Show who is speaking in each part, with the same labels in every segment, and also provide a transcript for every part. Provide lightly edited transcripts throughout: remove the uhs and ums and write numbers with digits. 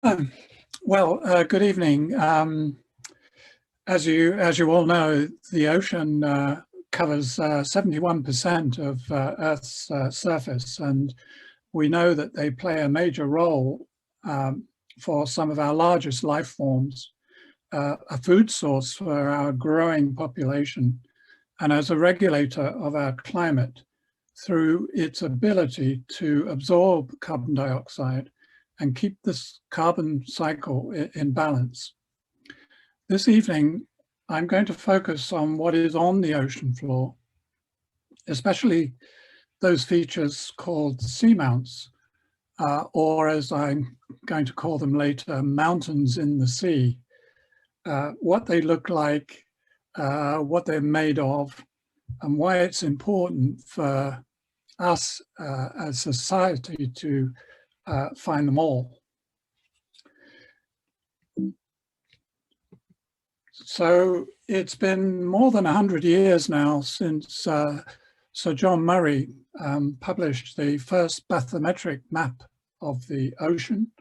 Speaker 1: Good evening. As you all know, the ocean covers 71% of Earth's surface, and we know that they play a major role for some of our largest life forms, a food source for our growing population, and as a regulator of our climate through its ability to absorb carbon dioxide and keep this carbon cycle in balance. This evening, I'm going to focus on what is on the ocean floor, especially those features called seamounts, or as I'm going to call them later, mountains in the sea, what they look like, what they're made of, and why it's important for us as a society to find them all. So it's been more than 100 years now since Sir John Murray published the first bathymetric map of the ocean.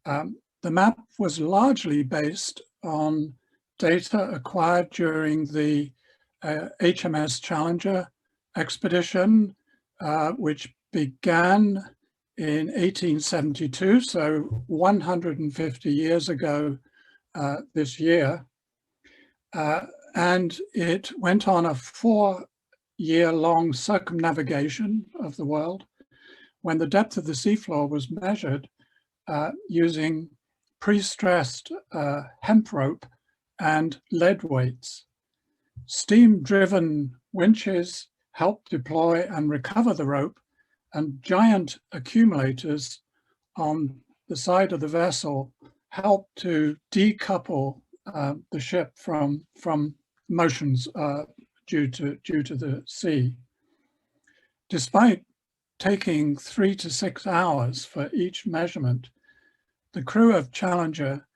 Speaker 1: The map was largely based on data acquired during the HMS Challenger expedition, which began in 1872, so 150 years ago this year. And it went on a 4-year-long circumnavigation of the world when the depth of the seafloor was measured using pre-stressed hemp rope and lead weights. Steam-driven winches helped deploy and recover the rope, and giant accumulators on the side of the vessel helped to decouple the ship from motions due to the sea. Despite taking 3 to 6 hours for each measurement, the crew of Challenger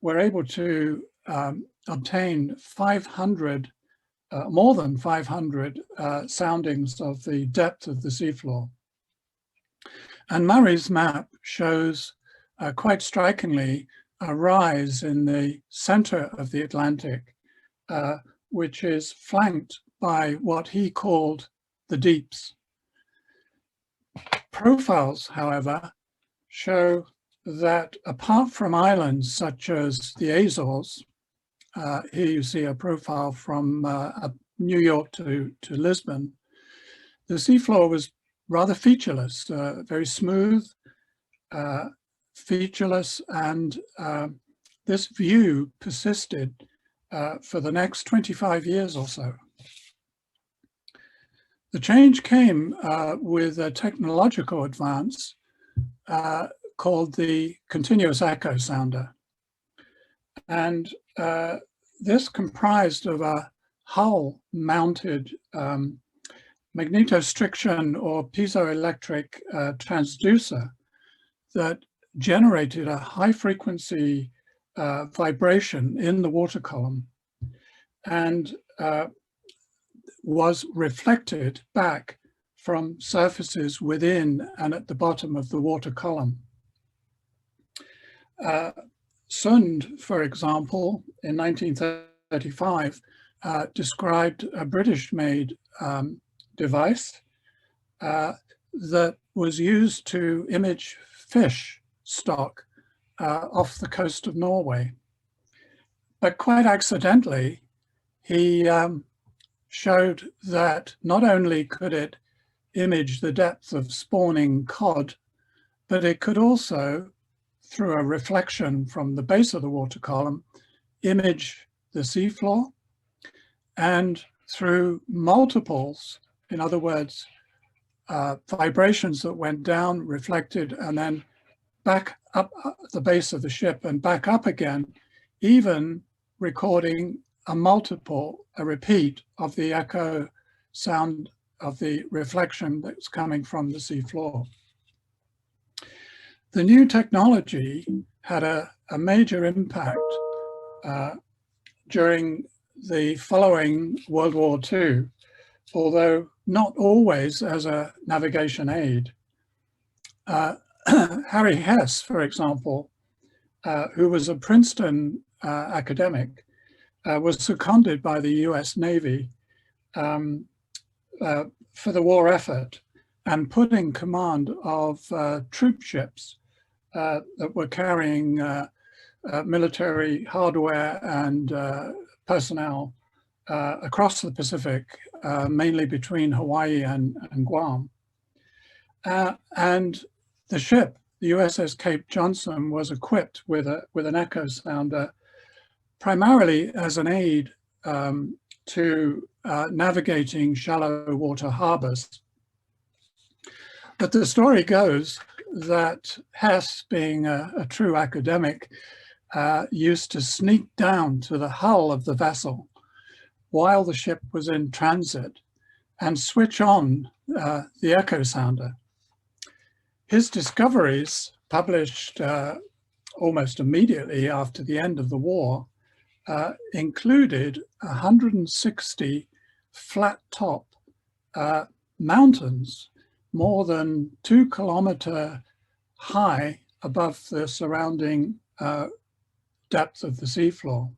Speaker 1: were able to obtain more than 500 soundings of the depth of the seafloor. And Murray's map shows quite strikingly a rise in the center of the Atlantic, which is flanked by what he called the deeps. Profiles, however, show that apart from islands such as the Azores, here you see a profile from New York to Lisbon, the seafloor was rather featureless, very smooth, featureless, and this view persisted for the next 25 years or so. The change came with a technological advance called the continuous echo sounder. And this comprised of a hull-mounted magnetostriction or piezoelectric transducer that generated a high-frequency vibration in the water column and was reflected back from surfaces within and at the bottom of the water column. Sund, for example, in 1935, described a British-made device that was used to image fish stock off the coast of Norway. But quite accidentally, he showed that not only could it image the depth of spawning cod, but it could also, through a reflection from the base of the water column, image the seafloor, and through multiples, in other words, vibrations that went down, reflected, and then back up the base of the ship and back up again, even recording a multiple, a repeat of the echo sound of the reflection that's coming from the seafloor. The new technology had a major impact during the following World War II, although not always as a navigation aid. Harry Hess, for example, who was a Princeton academic, was seconded by the US Navy for the war effort and put in command of troop ships that were carrying military hardware and personnel across the Pacific, mainly between Hawaii and Guam. And the ship, the USS Cape Johnson, was equipped with an echo sounder, primarily as an aid to navigating shallow water harbors. But the story goes that Hess, being a true academic, used to sneak down to the hull of the vessel while the ship was in transit and switch on the echo sounder. His discoveries, published almost immediately after the end of the war, included 160 flat-top mountains, more than 2 kilometers high above the surrounding depth of the seafloor.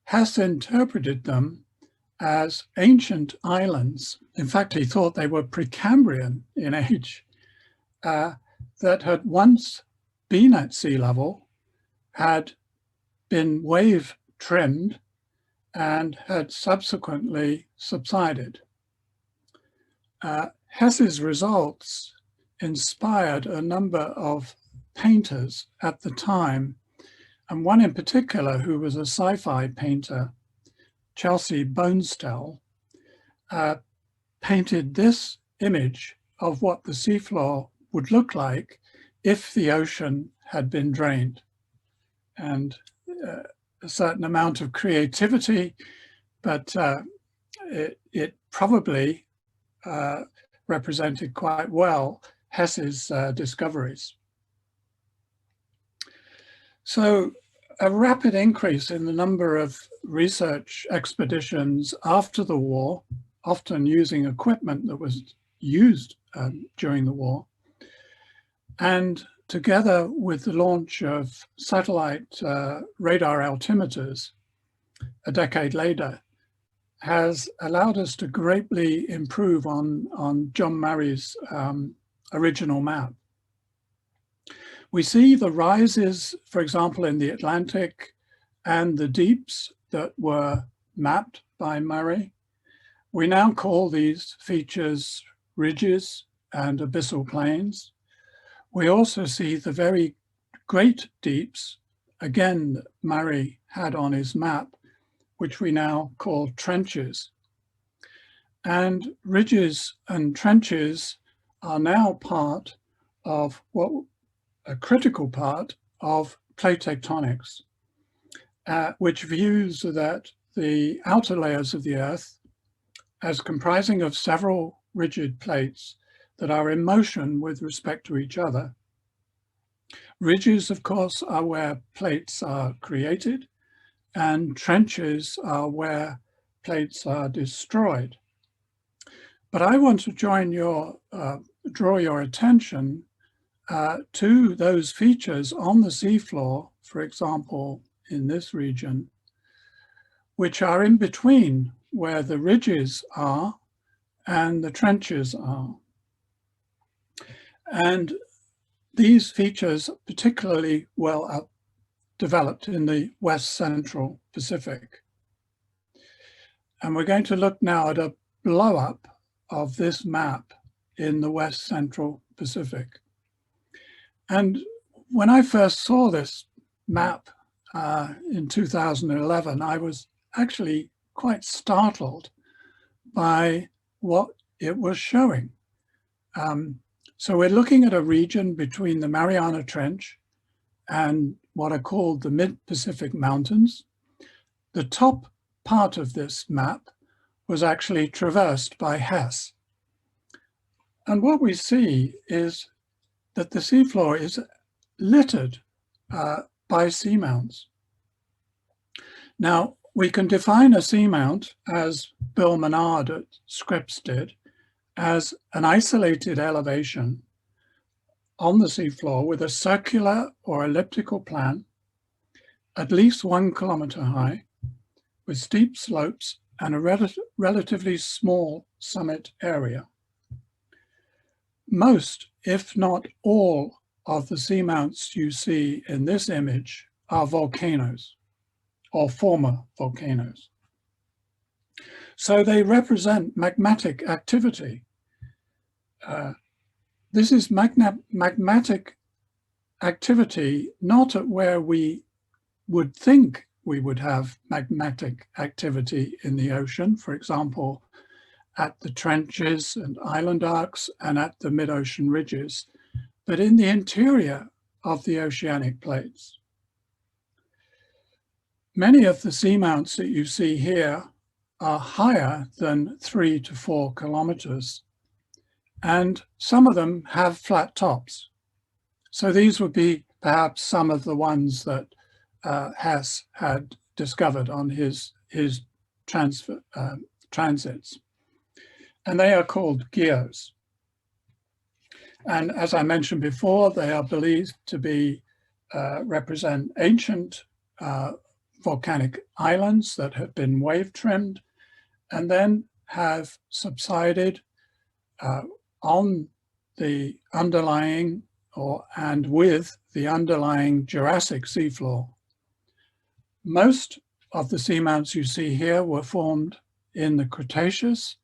Speaker 1: Hess interpreted them as ancient islands. In fact, he thought they were Precambrian in age, that had once been at sea level, had been wave trimmed, and had subsequently subsided. Hess's results inspired a number of painters at the time, and one in particular who was a sci-fi painter, Chelsea Bonestell, painted this image of what the seafloor would look like if the ocean had been drained. And a certain amount of creativity, but it probably represented quite well Hess's discoveries. So a rapid increase in the number of research expeditions after the war, often using equipment that was used during the war, and together with the launch of satellite radar altimeters a decade later, has allowed us to greatly improve on John Murray's original map. We see the rises, for example, in the Atlantic and the deeps that were mapped by Murray. We now call these features ridges and abyssal plains. We also see the very great deeps, again, that Murray had on his map, which we now call trenches. And ridges and trenches are now part of a critical part of plate tectonics, which views that the outer layers of the Earth as comprising of several rigid plates that are in motion with respect to each other. Ridges, of course, are where plates are created, and trenches are where plates are destroyed. But I want to draw your attention to those features on the seafloor, for example, in this region, which are in between where the ridges are and the trenches are. And these features particularly well developed in the West Central Pacific. And we're going to look now at a blow-up of this map in the West Central Pacific. And when I first saw this map in 2011, I was actually quite startled by what it was showing. So we're looking at a region between the Mariana Trench and what are called the Mid-Pacific Mountains. The top part of this map was actually traversed by Hess. And what we see is that the seafloor is littered by seamounts. Now, we can define a seamount, as Bill Menard at Scripps did, as an isolated elevation on the seafloor with a circular or elliptical plan, at least 1 kilometer high, with steep slopes and a relatively small summit area. Most, if not all, of the seamounts you see in this image are volcanoes or former volcanoes. So they represent magmatic activity. This is magmatic activity not at where we would think we would have magmatic activity in the ocean, for example, at the trenches and island arcs and at the mid-ocean ridges, but in the interior of the oceanic plates. Many of the seamounts that you see here are higher than 3 to 4 kilometers, and some of them have flat tops. So these would be perhaps some of the ones that Hess had discovered on his transits. And they are called geos. And as I mentioned before, they are believed to be represent ancient volcanic islands that have been wave trimmed and then have subsided on the underlying and with the underlying Jurassic seafloor. Most of the seamounts you see here were formed in the Cretaceous.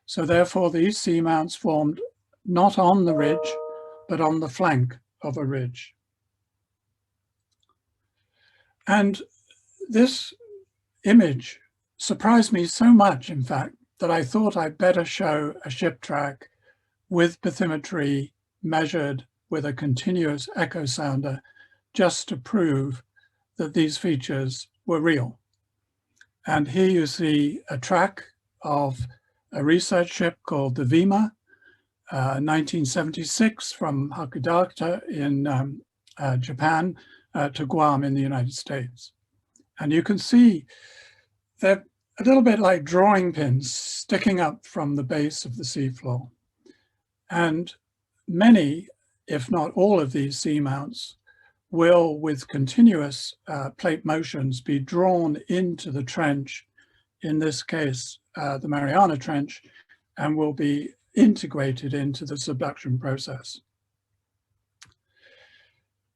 Speaker 1: So therefore these seamounts formed not on the ridge, but on the flank of a ridge. And this image surprised me so much, in fact, that I thought I'd better show a ship track with bathymetry measured with a continuous echo sounder just to prove that these features were real. And here you see a track of a research ship called the Vima, 1976 from Hakodate in Japan to Guam in the United States. And you can see they're a little bit like drawing pins sticking up from the base of the seafloor. And many, if not all of these seamounts will, with continuous plate motions, be drawn into the trench, in this case, the Mariana Trench, and will be integrated into the subduction process.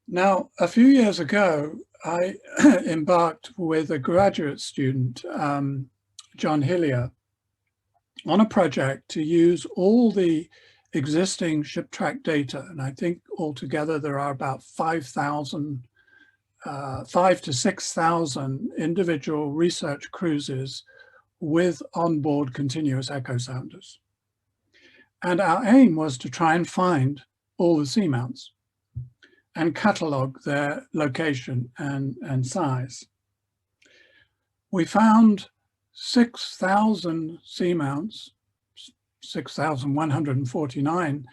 Speaker 1: Now, a few years ago, I embarked with a graduate student, John Hillier, on a project to use all the existing ship track data, and I think altogether there are about 5,000, 5,000 to 6,000 individual research cruises with onboard continuous echo sounders. And our aim was to try and find all the seamounts and catalogue their location and size. We found 6,000 seamounts, 6,149,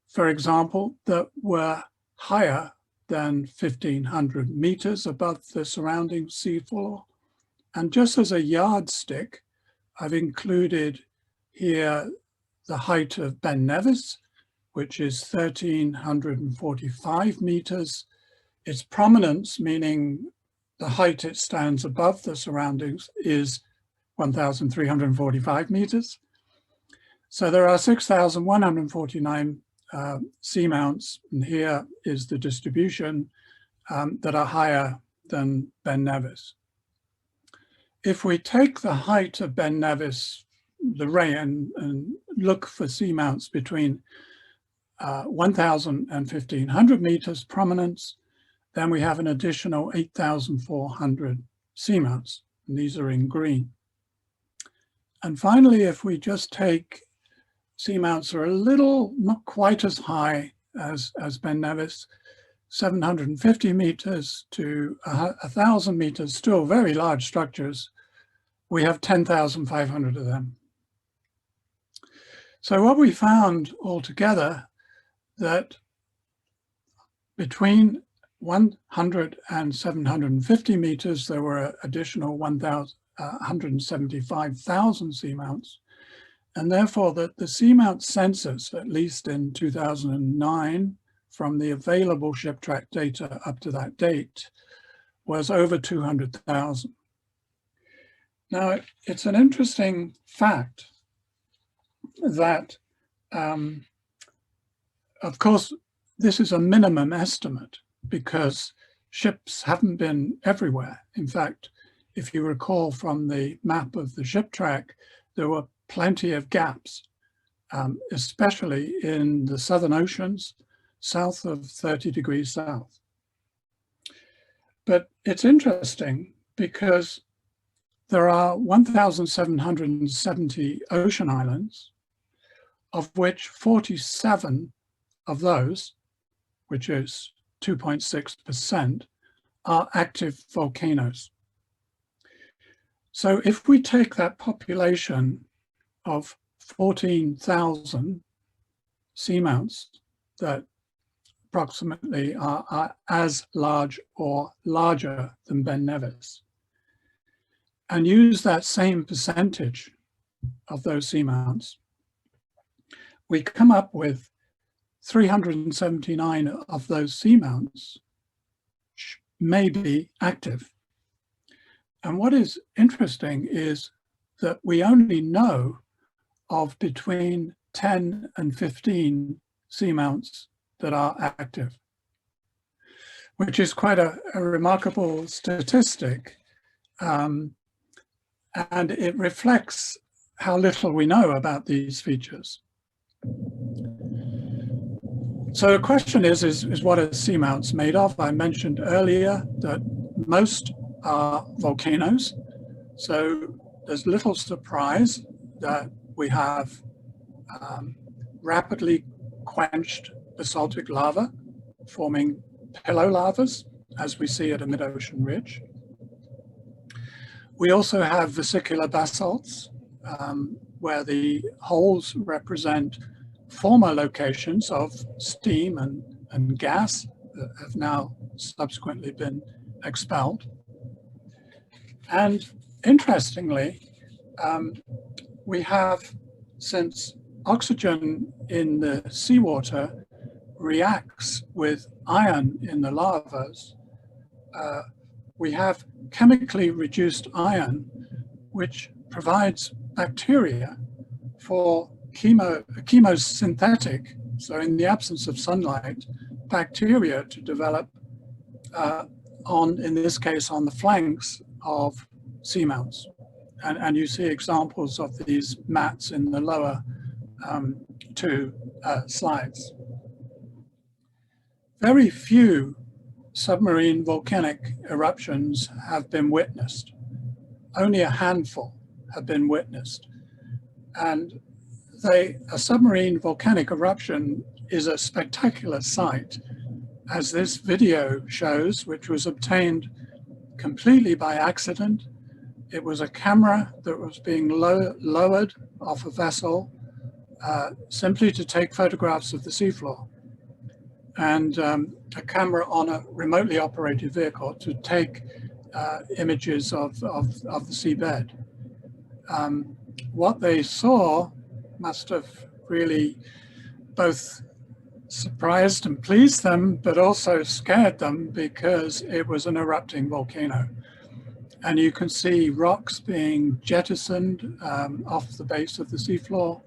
Speaker 1: for example, that were higher than 1,500 meters above the surrounding seafloor. And just as a yardstick, I've included here the height of Ben Nevis, which is 1,345 meters. Its prominence, meaning the height it stands above the surroundings, is 1,345 meters. So there are 6,149 seamounts, and here is the distribution that are higher than Ben Nevis. If we take the height of Ben Nevis, the ray, and look for seamounts between 1,000 and 1,500 meters prominence, then we have an additional 8,400 seamounts, and these are in green. And finally, if we just take seamounts are a little, not quite as high as Ben Nevis, 750 meters to 1,000 meters, still very large structures, we have 10,500 of them. So what we found altogether, that between 100 and 750 meters, there were additional 175,000 seamounts. And therefore that the seamount census, at least in 2009, from the available ship track data up to that date was over 200,000. Now, it's an interesting fact that, of course, this is a minimum estimate because ships haven't been everywhere. In fact, if you recall from the map of the ship track, there were plenty of gaps, especially in the southern oceans, south of 30 degrees south. But it's interesting because there are 1,770 ocean islands, of which 47 of those, which is 2.6%, are active volcanoes. So if we take that population of 14,000 seamounts that approximately are as large or larger than Ben Nevis, and use that same percentage of those seamounts, we come up with 379 of those seamounts may be active. And what is interesting is that we only know of between 10 and 15 seamounts that are active, which is quite a remarkable statistic. And it reflects how little we know about these features. So the question is what are seamounts made of? I mentioned earlier that most are volcanoes. So there's little surprise that we have rapidly quenched basaltic lava forming pillow lavas, as we see at a mid-ocean ridge. We also have vesicular basalts, where the holes represent former locations of steam and gas that have now subsequently been expelled. And interestingly, we have, since oxygen in the seawater reacts with iron in the lavas, we have chemically reduced iron, which provides bacteria for chemosynthetic, so in the absence of sunlight, bacteria to develop in this case, on the flanks of seamounts. And you see examples of these mats in the lower two slides. Very few submarine volcanic eruptions have been witnessed. Only a handful have been witnessed. And a submarine volcanic eruption is a spectacular sight, as this video shows, which was obtained completely by accident. It was a camera that was being lowered off a vessel simply to take photographs of the seafloor, and a camera on a remotely operated vehicle to take images of the seabed. What they saw must have really both surprised and pleased them, but also scared them, because it was an erupting volcano. And you can see rocks being jettisoned off the base of the seafloor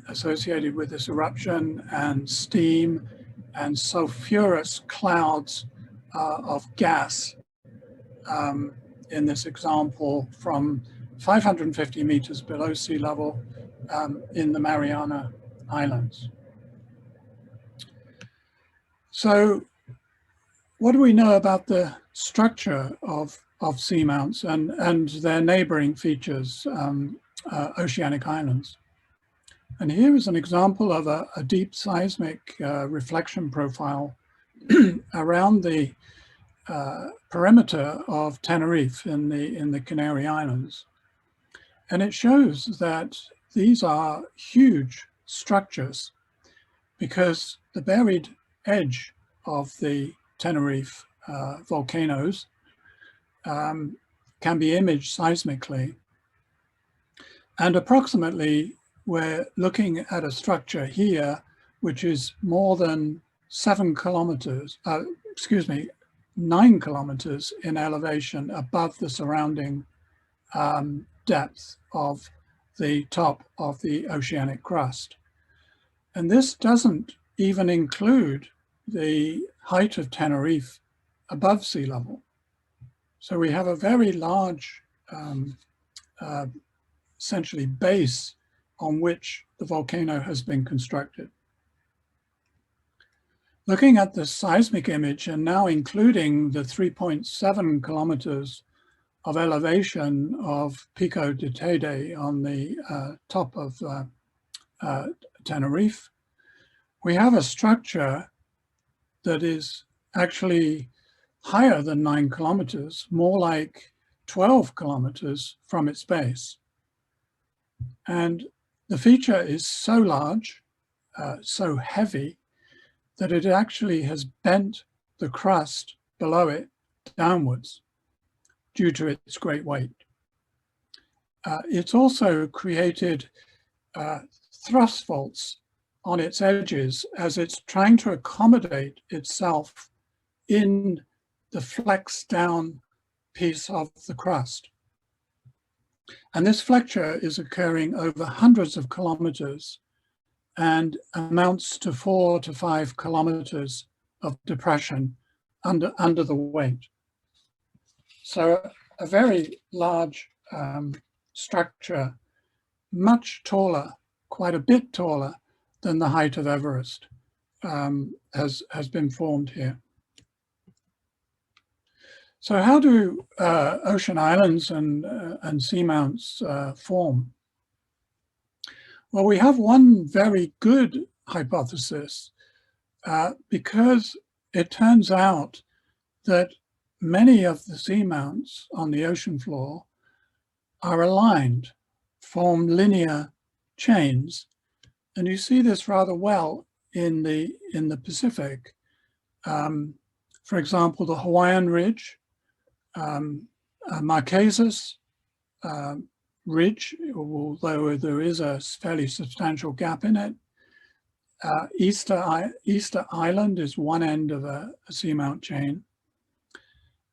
Speaker 1: associated with this eruption, and steam and sulfurous clouds of gas, in this example, from 550 meters below sea level in the Mariana Islands. So what do we know about the structure of seamounts and their neighboring features, oceanic islands? And here is an example of a deep seismic reflection profile around the perimeter of Tenerife in the Canary Islands. And it shows that these are huge structures, because the buried edge of the Tenerife volcanoes can be imaged seismically. And approximately, we're looking at a structure here which is more than 9 kilometers in elevation above the surrounding depth of the top of the oceanic crust. And this doesn't even include the height of Tenerife above sea level. So we have a very large, essentially, base on which the volcano has been constructed. Looking at the seismic image, and now including the 3.7 kilometers of elevation of Pico de Teide on the top of Tenerife, we have a structure that is actually higher than 9 kilometers, more like 12 kilometers from its base. And the feature is so large, so heavy, that it actually has bent the crust below it downwards due to its great weight. It's also created thrust faults on its edges as it's trying to accommodate itself in the flexed down piece of the crust. And this flexure is occurring over hundreds of kilometers and amounts to 4 to 5 kilometers of depression under the weight. So a very large structure, much taller, quite a bit taller than the height of Everest, has been formed here. So how do ocean islands and seamounts form? Well, we have one very good hypothesis because it turns out that many of the seamounts on the ocean floor are aligned, form linear chains. And you see this rather well in the Pacific. For example, the Hawaiian Ridge, Marquesas Ridge, although there is a fairly substantial gap in it. Easter Island is one end of a seamount chain.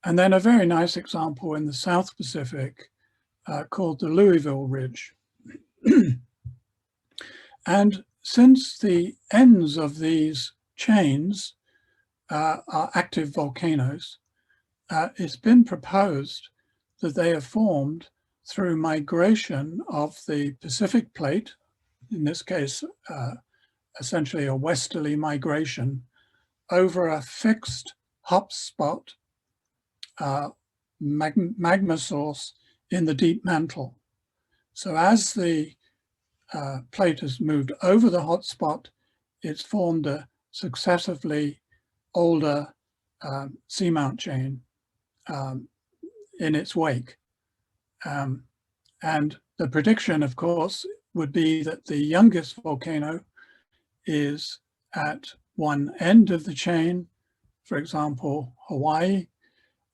Speaker 1: And then a very nice example in the South Pacific called the Louisville Ridge. And since the ends of these chains are active volcanoes, it's been proposed that they are formed through migration of the Pacific plate, in this case, essentially a westerly migration, over a fixed hotspot magma source in the deep mantle. So as the plate has moved over the hotspot, it's formed a successively older seamount chain in its wake. And the prediction, of course, would be that the youngest volcano is at one end of the chain, for example, Hawaii,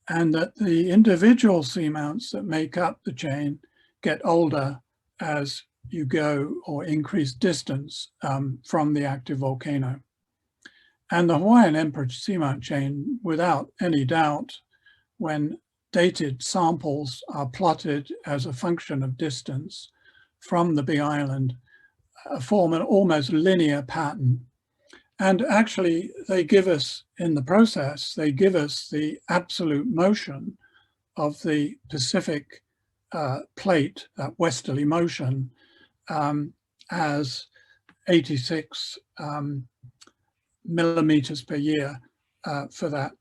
Speaker 1: and that the individual seamounts that make up the chain get older as you go or increase distance from the active volcano. And the Hawaiian Emperor seamount chain, without any doubt, when dated samples are plotted as a function of distance from the Big Island, form an almost linear pattern. And actually, they give us, in the process, they give us the absolute motion of the Pacific plate, that westerly motion, as 86 millimeters per year for that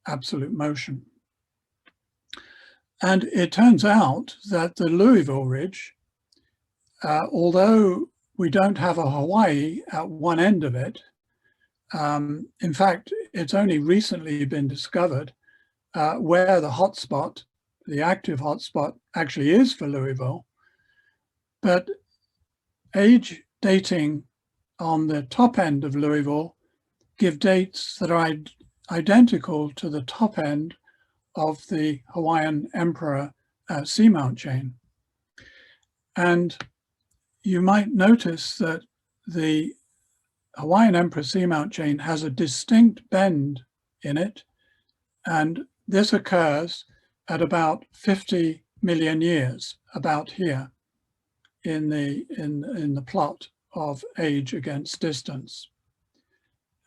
Speaker 1: absolute motion. And it turns out that the Louisville Ridge, although we don't have a Hawaii at one end of it, in fact, it's only recently been discovered where the hotspot, the active hotspot, actually is for Louisville. But age dating on the top end of Louisville give dates that are identical to the top end of the Hawaiian Emperor seamount chain. And you might notice that the Hawaiian Emperor seamount chain has a distinct bend in it, and this occurs at about 50 million years, about here in the plot of age against distance.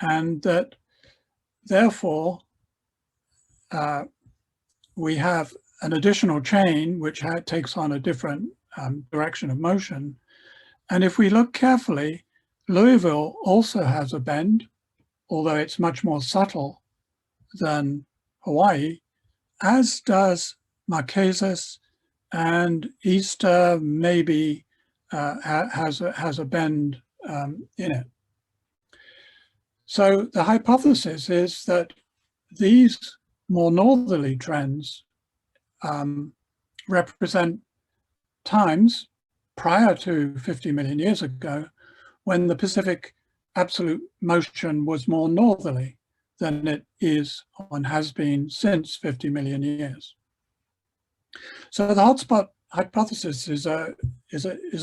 Speaker 1: And that therefore we have an additional chain which takes on a different direction of motion. And if we look carefully, Louisville also has a bend, although it's much more subtle than Hawaii, as does Marquesas, and Easter maybe has a bend in it. So the hypothesis is that these more northerly trends represent times prior to 50 million years ago, when the Pacific absolute motion was more northerly than it is and has been since 50 million years. So the hotspot hypothesis is a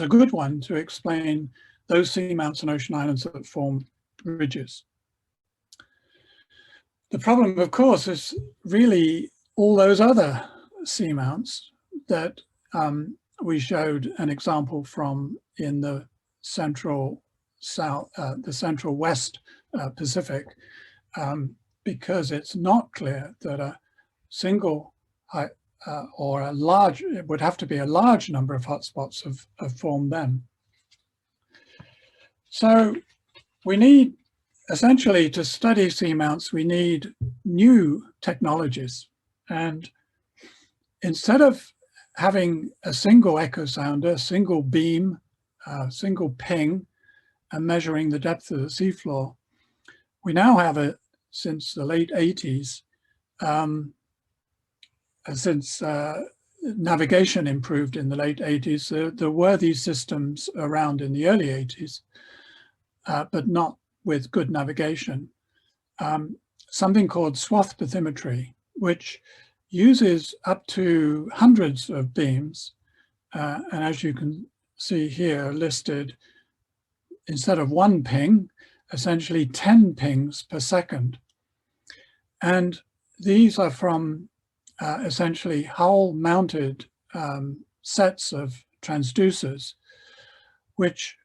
Speaker 1: good one to explain those seamounts and ocean islands that form ridges. The problem, of course, is really all those other seamounts that we showed an example from in the central west Pacific, because it's not clear that a single or a large, it would have to be a large number of hotspots have formed them. So we need, essentially, to study seamounts, we need new technologies. And instead of having a single echo sounder, single beam, single ping, and measuring the depth of the seafloor, we now have since the late 80s, since navigation improved in the late 80s, there were these systems around in the early 80s, but not with good navigation. Something called swath bathymetry, which uses up to hundreds of beams. And as you can see here listed, instead of one ping, essentially 10 pings per second. And these are from essentially hull-mounted sets of transducers, which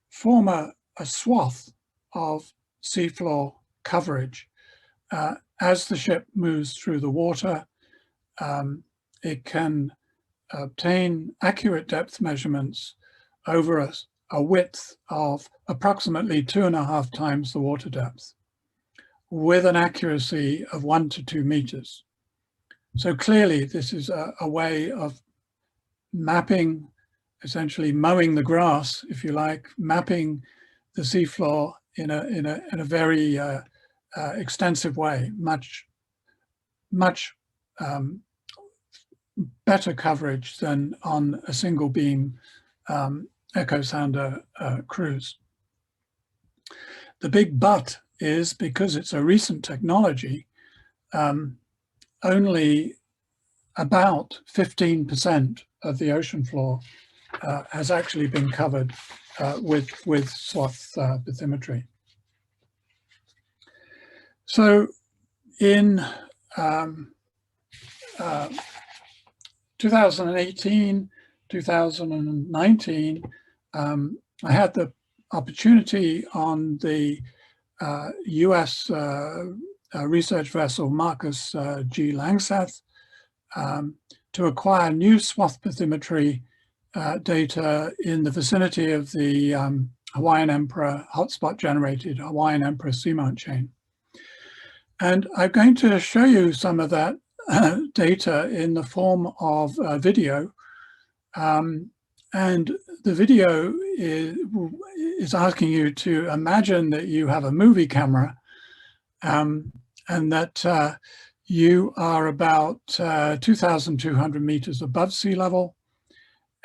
Speaker 1: form a swath of seafloor coverage. As the ship moves through the water, it can obtain accurate depth measurements over a width of approximately 2.5 times the water depth, with an accuracy of 1 to 2 meters. So clearly this is a way of mapping, essentially mowing the grass, if you like, mapping the seafloor in a very extensive way, much better coverage than on a single beam echo sounder cruise. The big but is, because it's a recent technology, only about 15% of the ocean floor has actually been covered with swath bathymetry. So in 2018, 2019, I had the opportunity on the US research vessel Marcus G. Langseth to acquire new swath bathymetry data in the vicinity of the Hawaiian Emperor hotspot generated Hawaiian Emperor seamount chain. And I'm going to show you some of that data in the form of a video. And the video is asking you to imagine that you have a movie camera and that you are about 2,200 meters above sea level,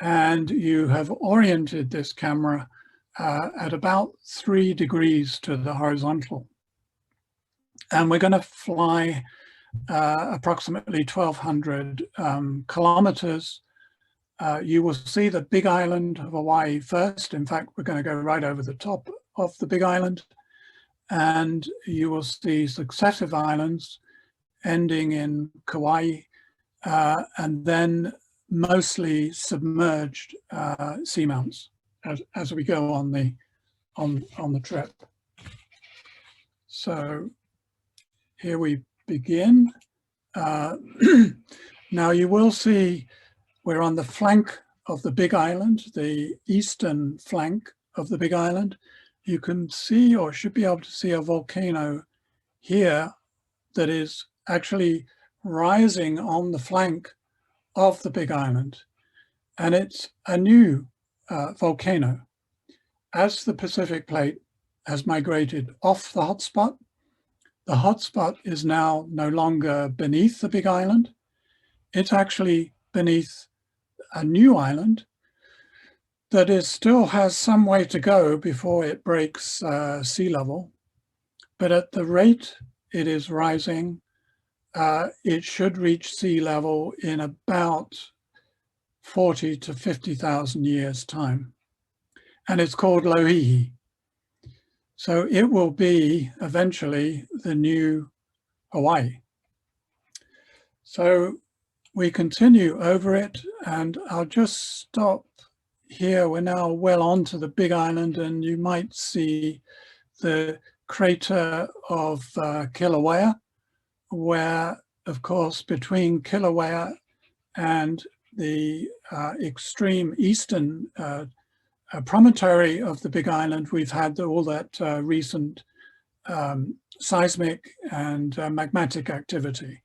Speaker 1: and you have oriented this camera at about 3 degrees to the horizontal. And we're going to fly approximately 1,200 kilometers you will see the big island of Hawaii first. In fact, we're going to go right over the top of the big island, and you will see successive islands ending in Kauai, and then mostly submerged seamounts as we go on the trip. So here we begin. Now you will see we're on the flank of the big island, the eastern flank of the big island. You can see, or should be able to see, a volcano here that is actually rising on the flank of the big island. And it's a new volcano. As the Pacific plate has migrated off the hotspot is now no longer beneath the big island. It's actually beneath a new island that still has some way to go before it breaks sea level. But at the rate it is rising, it should reach sea level in about 40 to 50,000 years' time. And it's called Loihi. So it will be eventually the new Hawaii. So we continue over it, and I'll just stop here. We're now well onto the big island, and you might see the crater of Kilauea, where, of course, between Kilauea and the extreme eastern promontory of the big island, we've had all that recent seismic and magmatic activity.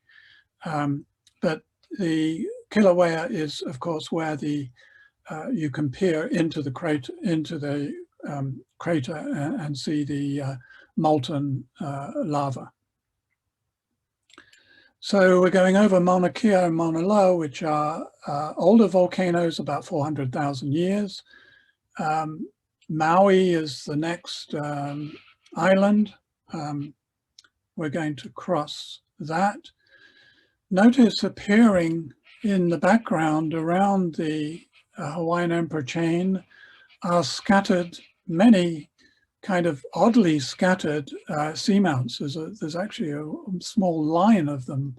Speaker 1: But the Kilauea is, of course, where you can peer into the crater, and see the molten lava. So we're going over Mauna Kea and Mauna Loa, which are older volcanoes, about 400,000 years. Maui is the next island. We're going to cross that. Notice appearing in the background around the Hawaiian Emperor chain are scattered, many kind of oddly scattered seamounts. There's actually a small line of them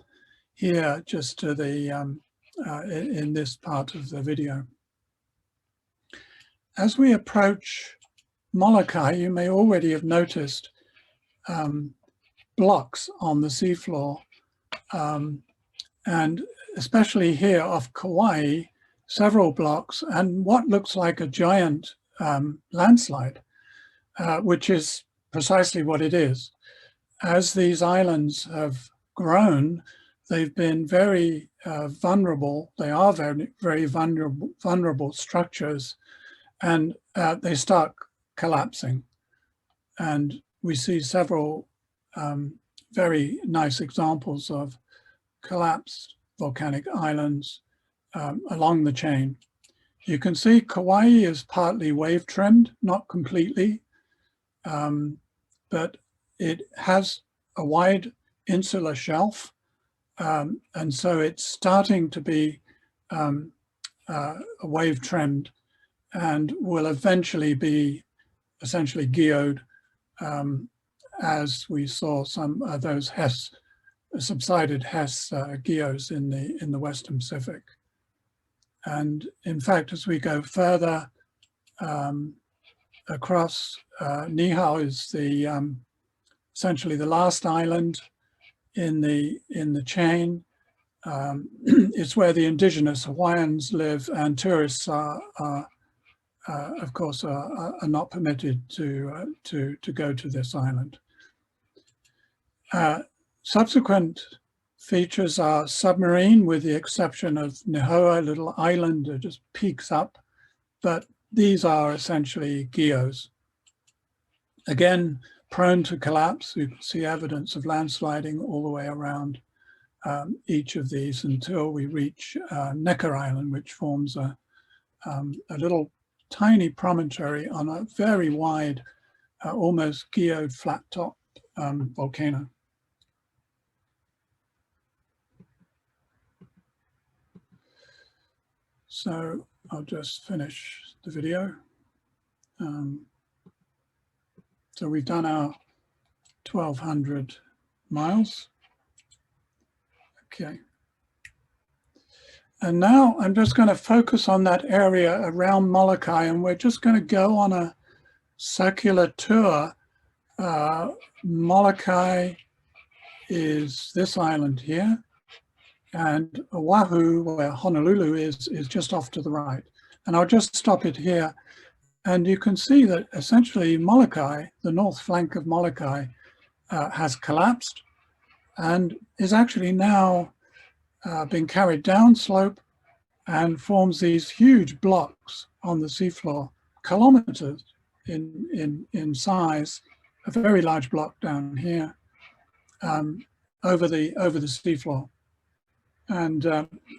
Speaker 1: here just to the in this part of the video. As we approach Molokai, you may already have noticed blocks on the seafloor, and especially here off Kauai, several blocks, and what looks like a giant landslide, which is precisely what it is. As these islands have grown, they've been very vulnerable. They are very, very vulnerable structures, and they start collapsing. And we see several very nice examples of collapsed volcanic islands along the chain. You can see Kauai is partly wave trimmed, not completely, but it has a wide insular shelf, and so it's starting to be wave trimmed and will eventually be essentially geode, as we saw some of those subsided Hess geos in the Western Pacific. And in fact, as we go further across, Niihau is essentially the last island in the chain. It's where the indigenous Hawaiians live, and tourists are of course, are not permitted to go to this island. Subsequent features are submarine, with the exception of Nihoa, a little island that just peaks up, but these are essentially geos. Again, prone to collapse. You can see evidence of landsliding all the way around each of these until we reach Necker Island, which forms a little tiny promontory on a very wide, almost geode flat top volcano. So I'll just finish the video. So we've done our 1,200 miles. Okay. And now I'm just going to focus on that area around Molokai, and we're just going to go on a circular tour. Molokai is this island here, and Oahu, where Honolulu is just off to the right. And I'll just stop it here. And you can see that essentially Molokai, the north flank of Molokai, has collapsed and is actually now being carried downslope and forms these huge blocks on the seafloor, kilometers in size, a very large block down here over the seafloor. And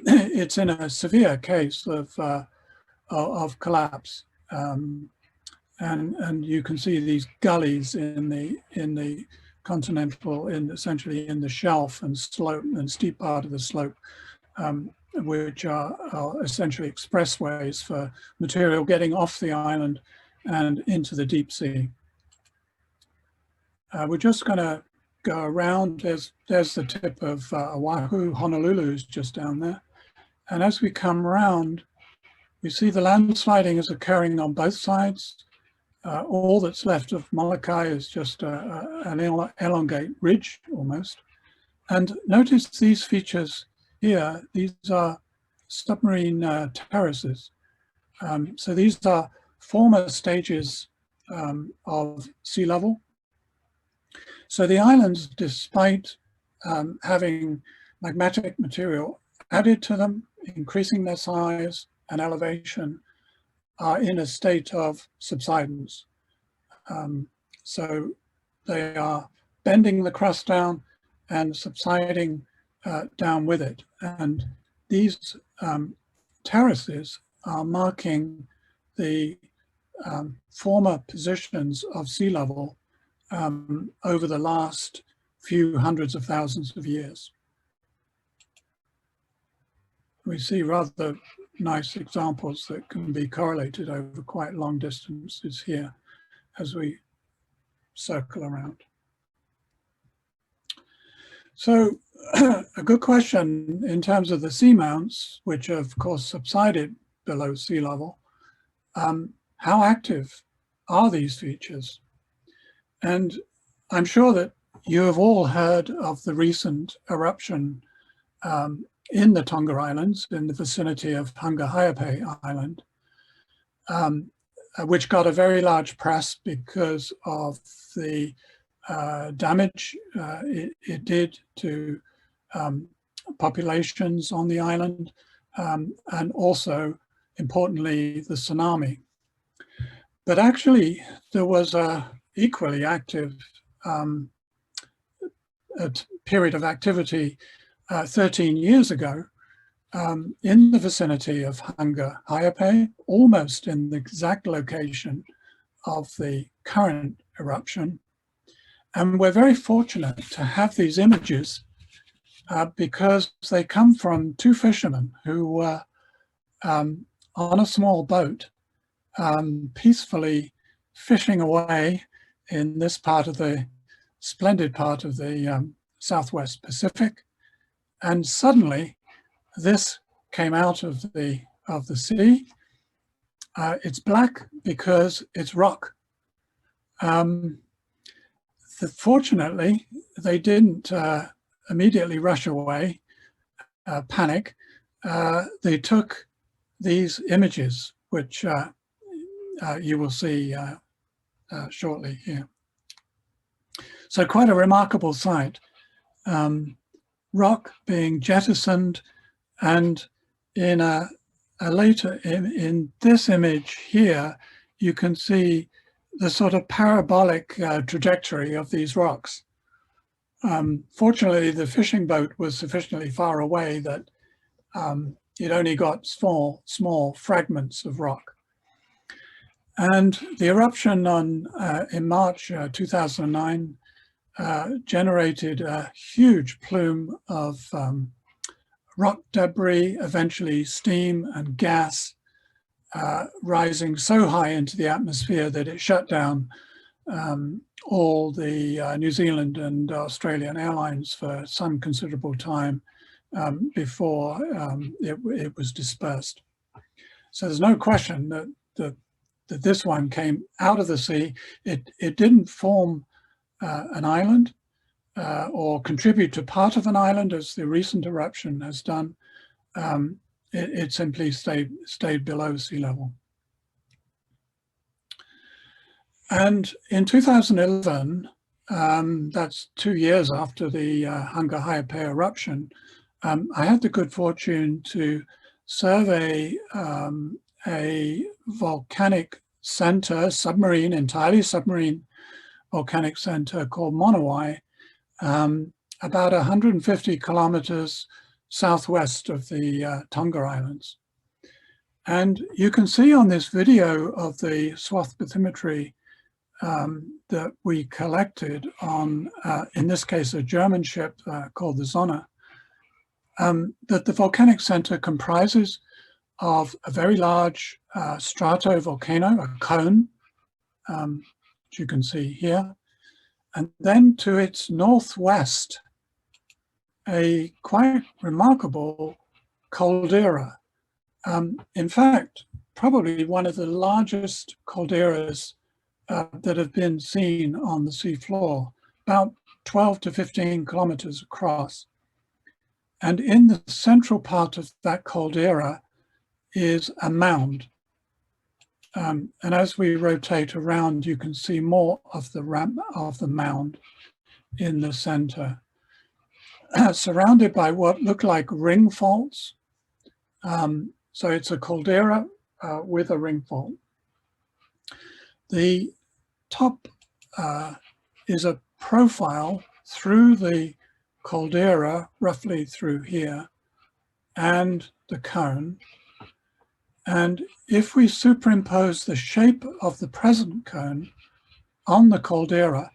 Speaker 1: it's in a severe case of collapse. And you can see these gullies in the continental, essentially in the shelf and slope and steep part of the slope, which are essentially expressways for material getting off the island and into the deep sea. We're just going to go around. There's the tip of Oahu. Honolulu is just down there. And as we come around, we see the landsliding is occurring on both sides. All that's left of Molokai is just an elongate ridge almost. And notice these features here. These are submarine terraces. So these are former stages of sea level. So the islands, despite having magmatic material added to them, increasing their size and elevation, are in a state of subsidence. So they are bending the crust down and subsiding down with it. And these terraces are marking the former positions of sea level over the last few hundreds of thousands of years. We see rather nice examples that can be correlated over quite long distances here as we circle around. So a good question in terms of the seamounts, which of course subsided below sea level, how active are these features? And I'm sure that you have all heard of the recent eruption in the Tonga Islands, in the vicinity of Hanga-Haiape Island, which got a very large press because of the damage it did to populations on the island, and also, importantly, the tsunami. But actually, there was a equally active period of activity 13 years ago in the vicinity of Hanga-Haiape, almost in the exact location of the current eruption. And we're very fortunate to have these images because they come from two fishermen who were on a small boat peacefully fishing away in this part of the splendid part of the Southwest Pacific. And suddenly this came out of the sea. It's black because it's rock. Fortunately, they didn't immediately rush away, panic. They took these images, which you will see shortly here. So quite a remarkable sight. Rock being jettisoned, and in in this image here, you can see the sort of parabolic trajectory of these rocks. Fortunately, the fishing boat was sufficiently far away that it only got small fragments of rock. And the eruption in March 2009 generated a huge plume of rock debris, eventually steam and gas, rising so high into the atmosphere that it shut down all the New Zealand and Australian airlines for some considerable time before it was dispersed. So there's no question that this one came out of the sea. It didn't form an island or contribute to part of an island as the recent eruption has done. It simply stayed below sea level. And in 2011, that's 2 years after the Hunga Haiape eruption, I had the good fortune to survey a volcanic center, submarine, entirely submarine volcanic center called Monowai, about 150 kilometers southwest of the Tonga Islands. And you can see on this video of the swath bathymetry that we collected on, in this case, a German ship called the Sonne, that the volcanic center comprises of a very large stratovolcano, a cone, which you can see here, and then to its northwest, a quite remarkable caldera. In fact, probably one of the largest calderas that have been seen on the seafloor, about 12 to 15 kilometers across. And in the central part of that caldera is a mound. And as we rotate around, you can see more of the mound in the center, surrounded by what look like ring faults. So it's a caldera with a ring fault. The top is a profile through the caldera, roughly through here, and the cone. And if we superimpose the shape of the present cone on the caldera,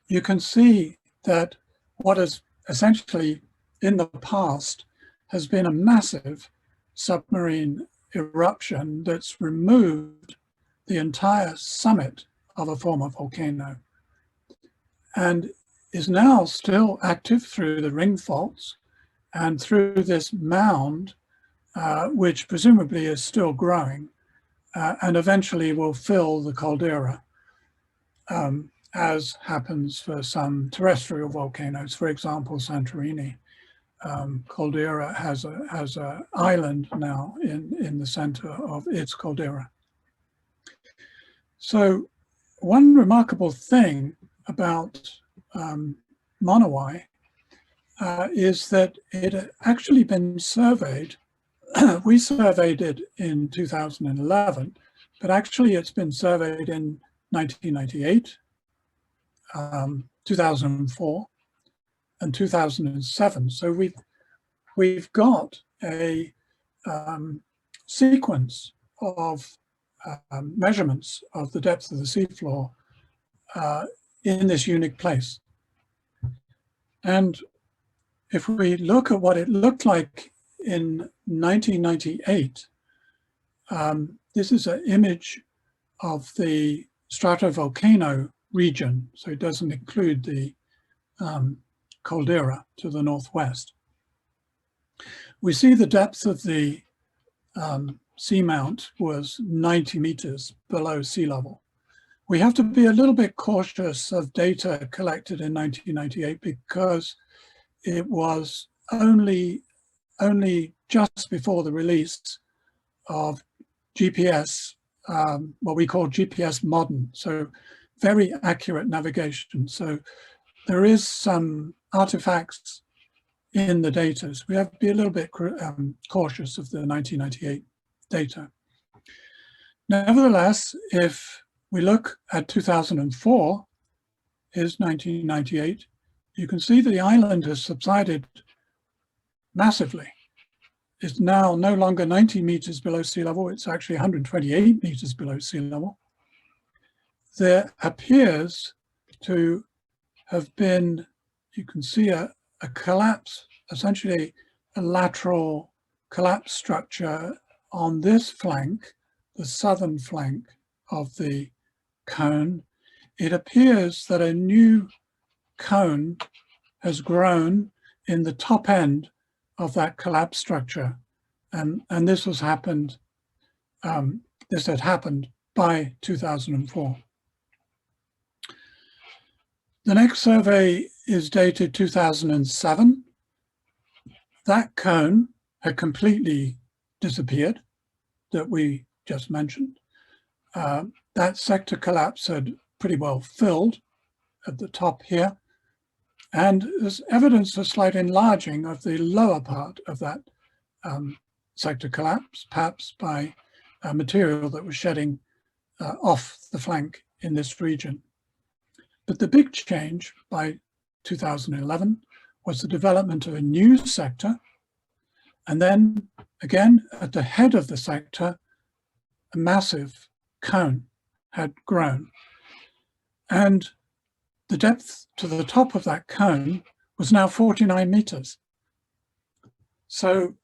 Speaker 1: you can see that what is essentially in the past has been a massive submarine eruption that's removed the entire summit of a former volcano and is now still active through the ring faults and through this mound, which presumably is still growing and eventually will fill the caldera, as happens for some terrestrial volcanoes. For example, Santorini caldera has an island now in the center of its caldera. So one remarkable thing about Monowai is that it had actually been surveyed. We surveyed it in 2011, but actually it's been surveyed in 1998, 2004, and 2007. So we've got a sequence of measurements of the depth of the seafloor in this unique place. And if we look at what it looked like in 1998, this is an image of the stratovolcano region, so it doesn't include the caldera to the northwest. We see the depth of the seamount was 90 meters below sea level. We have to be a little bit cautious of data collected in 1998 because it was only just before the release of GPS, what we call GPS modern, so very accurate navigation. So there is some artifacts in the data. So we have to be a little bit cautious of the 1998 data. Nevertheless, if we look at 2004, here's 1998, you can see that the island has subsided massively. It's now no longer 90 meters below sea level, it's actually 128 meters below sea level. There appears to have been, you can see a collapse, essentially a lateral collapse structure on this flank the southern flank of the cone, it appears that a new cone has grown in the top end of that collapse structure. And this was happened, this had happened by 2004. The next survey is dated 2007. That cone had completely disappeared that we just mentioned. That sector collapse had pretty well filled at the top here. And there's evidence of slight enlarging of the lower part of that sector collapse, perhaps by material that was shedding off the flank in this region. But the big change by 2011 was the development of a new sector. And then again, at the head of the sector, a massive cone had grown. And the depth to the top of that cone was now 49 meters. So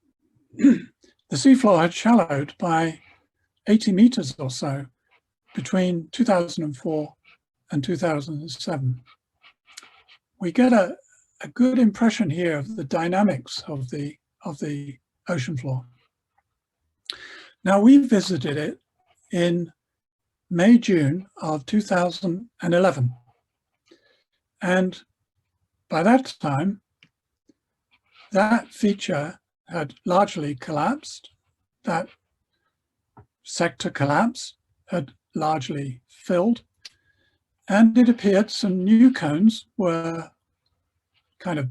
Speaker 1: the seafloor had shallowed by 80 meters or so between 2004 and 2007. We get a good impression here of the dynamics of the ocean floor. Now, we visited it in May, June of 2011. And by that time, that feature had largely collapsed. That sector collapse had largely filled. And it appeared some new cones were kind of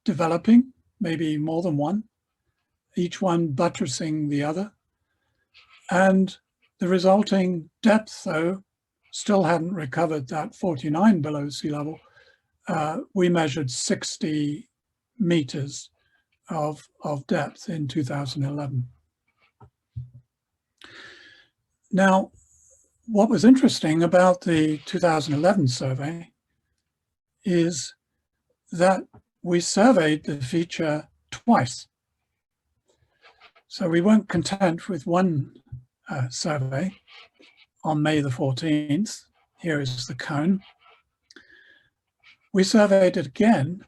Speaker 1: developing, maybe more than one, each one buttressing the other. And the resulting depth, though, still hadn't recovered that 49 below sea level. We measured 60 meters of depth in 2011. Now, what was interesting about the 2011 survey is that we surveyed the feature twice. So we weren't content with one survey on May the 14th. Here is the cone. We surveyed it again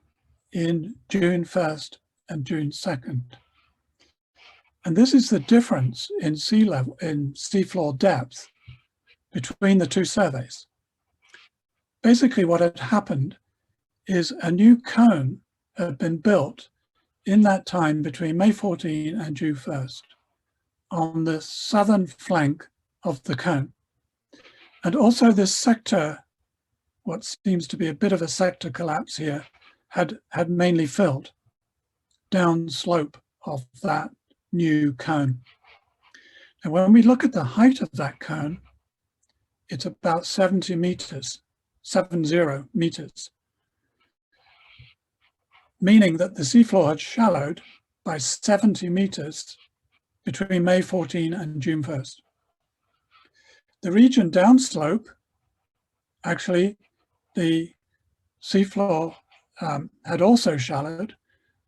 Speaker 1: in June 1st and June 2nd. And this is the difference in sea level, in seafloor depth between the two surveys. Basically, what had happened is a new cone had been built in that time between May 14 and June 1st on the southern flank of the cone. And also this sector, what seems to be a bit of a sector collapse here, had mainly filled downslope of that new cone. And when we look at the height of that cone, it's about 70 meters, 70 meters, meaning that the seafloor had shallowed by 70 meters between May 14 and June 1st. The region downslope, actually, the seafloor had also shallowed,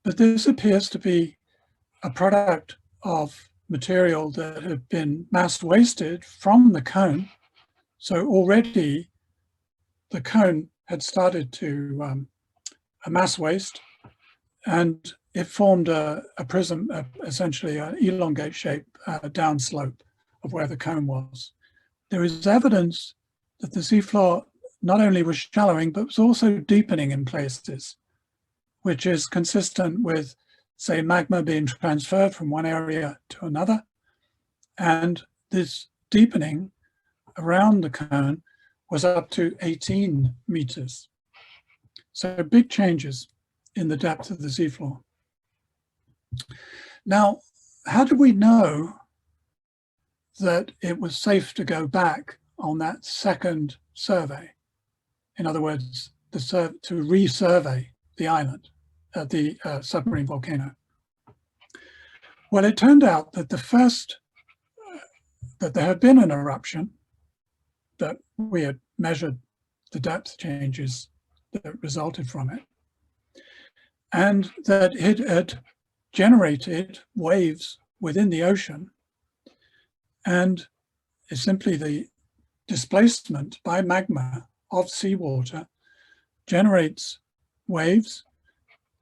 Speaker 1: but this appears to be a product of material that had been mass wasted from the cone. So already the cone had started to mass waste, and it formed a prism, essentially an elongate shape downslope of where the cone was. There is evidence that the seafloor not only was shallowing, but was also deepening in places, which is consistent with, say, magma being transferred from one area to another. And this deepening around the cone was up to 18 meters. So big changes in the depth of the seafloor. Now, how do we know that it was safe to go back on that second survey? In other words, to resurvey the island, the submarine volcano. Well, it turned out that that there had been an eruption, that we had measured the depth changes that resulted from it, and that it had generated waves within the ocean. And is simply the displacement by magma of seawater generates waves,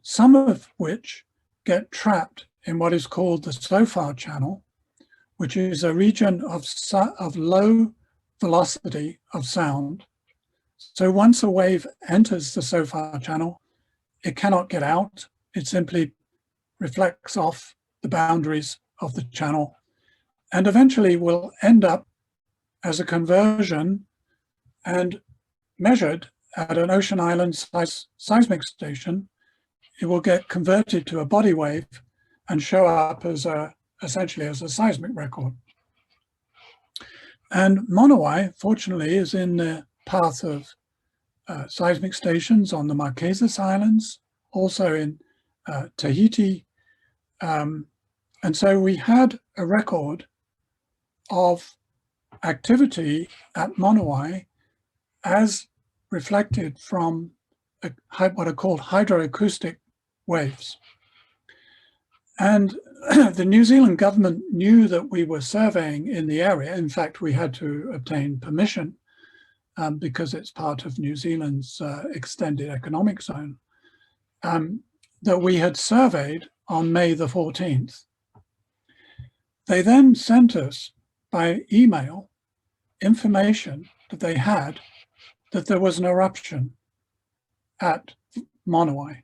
Speaker 1: some of which get trapped in what is called the SOFAR channel, which is a region of low velocity of sound. So once a wave enters the SOFAR channel, it cannot get out. It simply reflects off the boundaries of the channel and eventually will end up as a conversion and measured at an ocean island seismic station. It will get converted to a body wave and show up as essentially as a seismic record. And Monowai, fortunately, is in the path of seismic stations on the Marquesas Islands, also in Tahiti. And so we had a record of activity at Monowai as reflected from what are called hydroacoustic waves. And the New Zealand government knew that we were surveying in the area. In fact, we had to obtain permission because it's part of New Zealand's extended economic zone, that we had surveyed on May the 14th. They then sent us by email information that they had that there was an eruption at Monowai.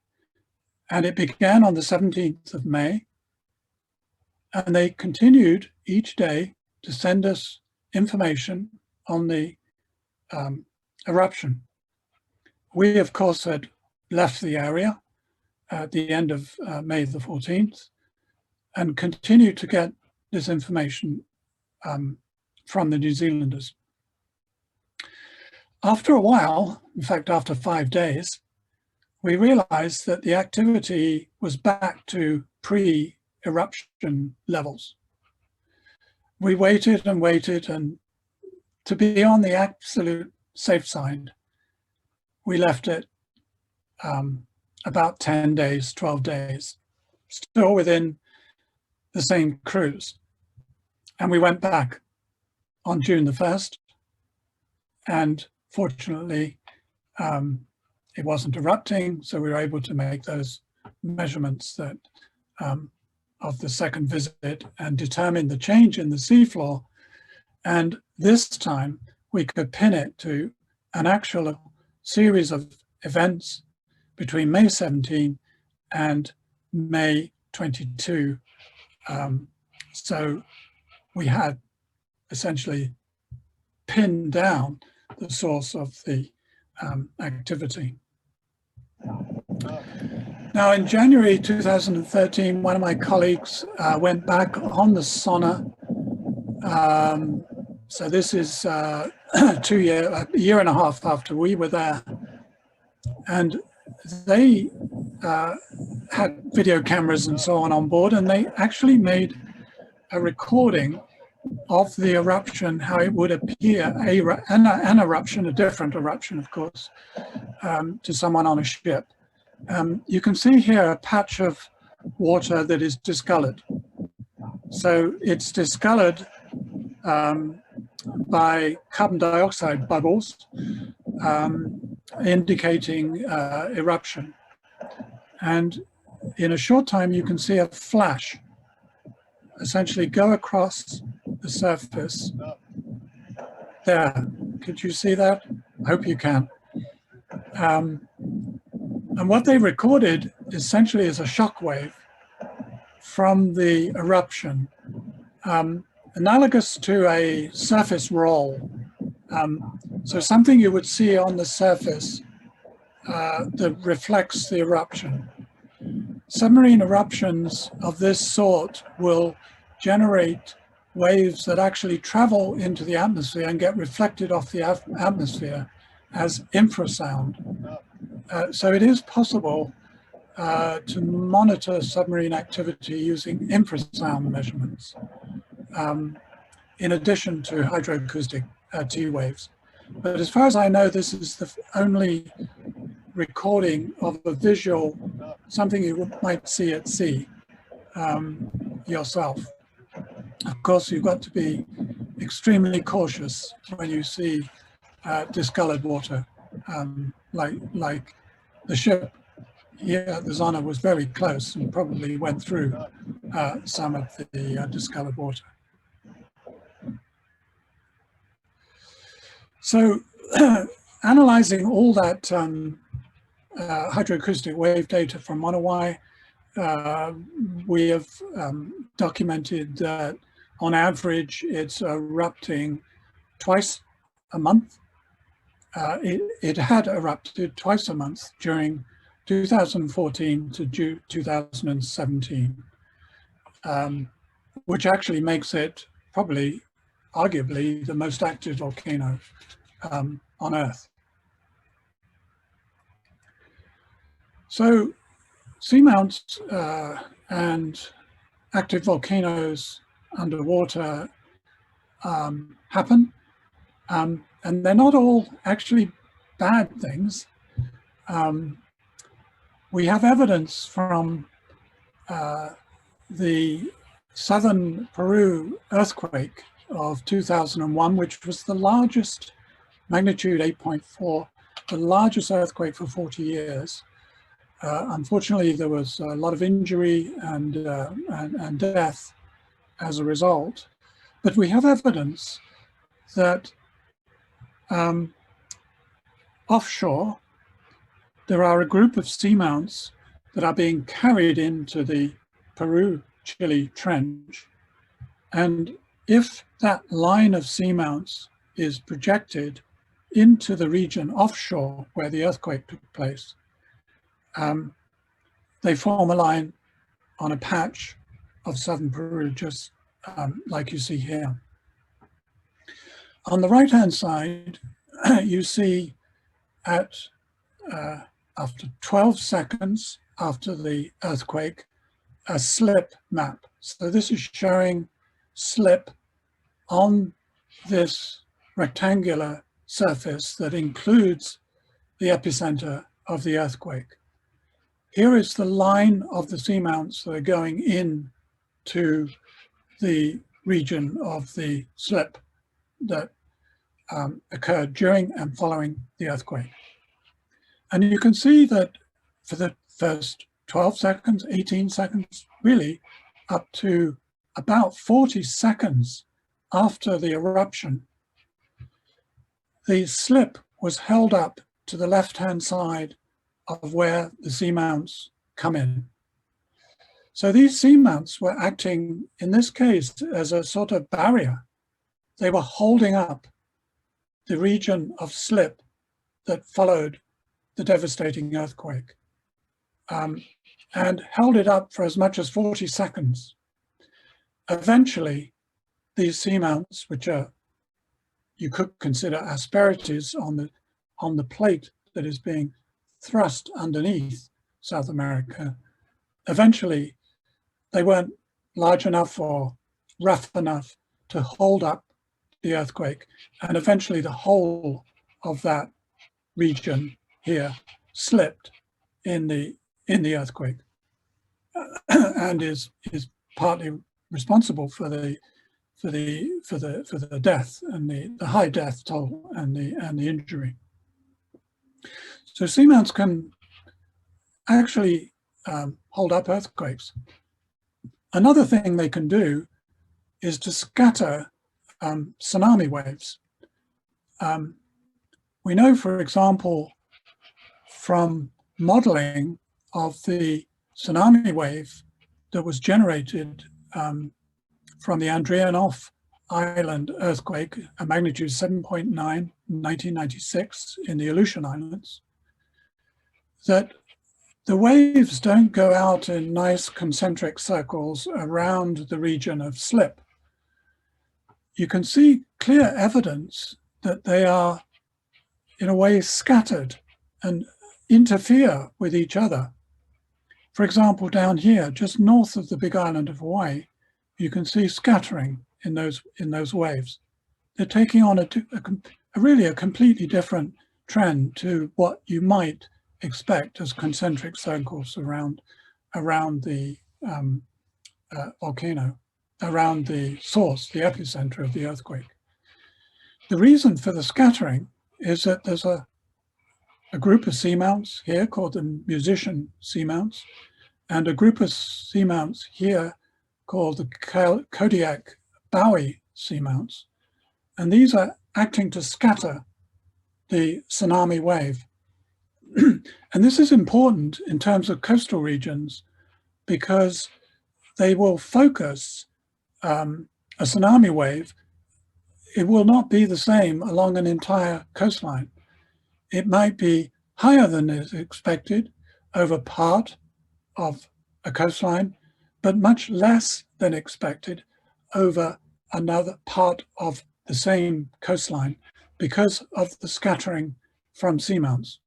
Speaker 1: And it began on the 17th of May. And they continued each day to send us information on the eruption. We, of course, had left the area at the end of May the 14th and continued to get this information from the New Zealanders. After a while, in fact, after 5 days, we realized that the activity was back to pre-eruption levels. We waited and waited, and to be on the absolute safe side, we left it about 10 days, 12 days, still within the same cruise. And we went back on June the 1st, and fortunately, it wasn't erupting, so we were able to make those measurements that of the second visit and determine the change in the seafloor. And this time we could pin it to an actual series of events between May 17 and May 22. So we had essentially pinned down the source of the activity. Now, in January 2013, one of my colleagues went back on the sonar. So this is a year and a half after we were there. And they had video cameras and so on board, and they actually made a recording of the eruption, how it would appear, an eruption, a different eruption, of course, to someone on a ship. You can see here a patch of water that is discolored. So it's discolored by carbon dioxide bubbles, indicating eruption. And in a short time, you can see a flash essentially go across the surface there. Could you see that? I hope you can. And what they recorded essentially is a shock wave from the eruption, analogous to a surface roll. So something you would see on the surface that reflects the eruption. Submarine eruptions of this sort will generate waves that actually travel into the atmosphere and get reflected off the atmosphere as infrasound. So it is possible to monitor submarine activity using infrasound measurements, in addition to hydroacoustic T waves. But as far as I know, this is the only recording of a visual, something you might see at sea yourself. Of course, you've got to be extremely cautious when you see discolored water, like the ship here at the Zona was very close and probably went through some of the discolored water. So analyzing all that hydroacoustic wave data from Monowai, we have documented that on average it's erupting twice a month. It had erupted twice a month during 2014 to 2017, which actually makes it probably, arguably, the most active volcano on Earth. So seamounts and active volcanoes underwater happen, and they're not all actually bad things. We have evidence from the southern Peru earthquake of 2001, which was the largest, magnitude 8.4, the largest earthquake for 40 years. Unfortunately, there was a lot of injury and death as a result. But we have evidence that offshore, there are a group of seamounts that are being carried into the Peru-Chile trench. And if that line of seamounts is projected into the region offshore where the earthquake took place, they form a line on a patch of southern Peru, just like you see here. On the right-hand side, you see after 12 seconds after the earthquake, a slip map. So this is showing slip on this rectangular surface that includes the epicenter of the earthquake. Here is the line of the seamounts that are going in to the region of the slip that occurred during and following the earthquake. And you can see that for the first 12 seconds, 18 seconds, really up to about 40 seconds after the eruption, the slip was held up to the left-hand side of where the seamounts come in. So these seamounts were acting, in this case, as a sort of barrier. They were holding up the region of slip that followed the devastating earthquake, and held it up for as much as 40 seconds. Eventually, these seamounts, which are, you could consider asperities on the plate that is being thrust underneath South America, eventually they weren't large enough or rough enough to hold up the earthquake, and eventually the whole of that region here slipped in the earthquake, and is partly responsible for the death and the high death toll and the injury. So seamounts can actually hold up earthquakes. Another thing they can do is to scatter tsunami waves. We know, for example, from modeling of the tsunami wave that was generated from the Andreanof Island earthquake, a magnitude 7.9 in 1996 in the Aleutian Islands, that the waves don't go out in nice concentric circles around the region of slip. You can see clear evidence that they are, in a way, scattered and interfere with each other. For example, down here, just north of the big island of Hawaii, you can see scattering in those waves. They're taking on really a completely different trend to what you might expect as concentric circles around the volcano. around the source, the epicenter of the earthquake. The reason for the scattering is that there's a group of seamounts here called the musician seamounts, and a group of seamounts here called the Kodiak Bowie seamounts. And these are acting to scatter the tsunami wave. And this is important in terms of coastal regions because they will focus a tsunami wave. It will not be the same along an entire coastline. It might be higher than is expected over part of a coastline, but much less than expected over another part of the same coastline because of the scattering from seamounts.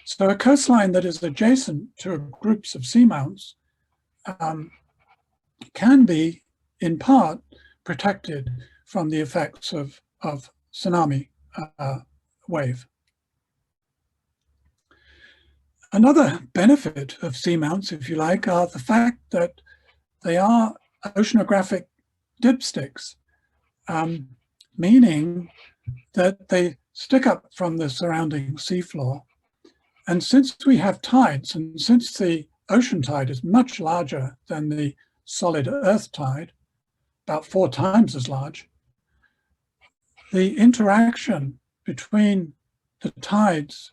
Speaker 1: So a coastline that is adjacent to groups of seamounts can be, in part, protected from the effects of tsunami wave. Another benefit of seamounts, if you like, are the fact that they are oceanographic dipsticks, meaning that they stick up from the surrounding seafloor. And since we have tides, and since the ocean tide is much larger than the solid earth tide, about 4 times as large, the interaction between the tides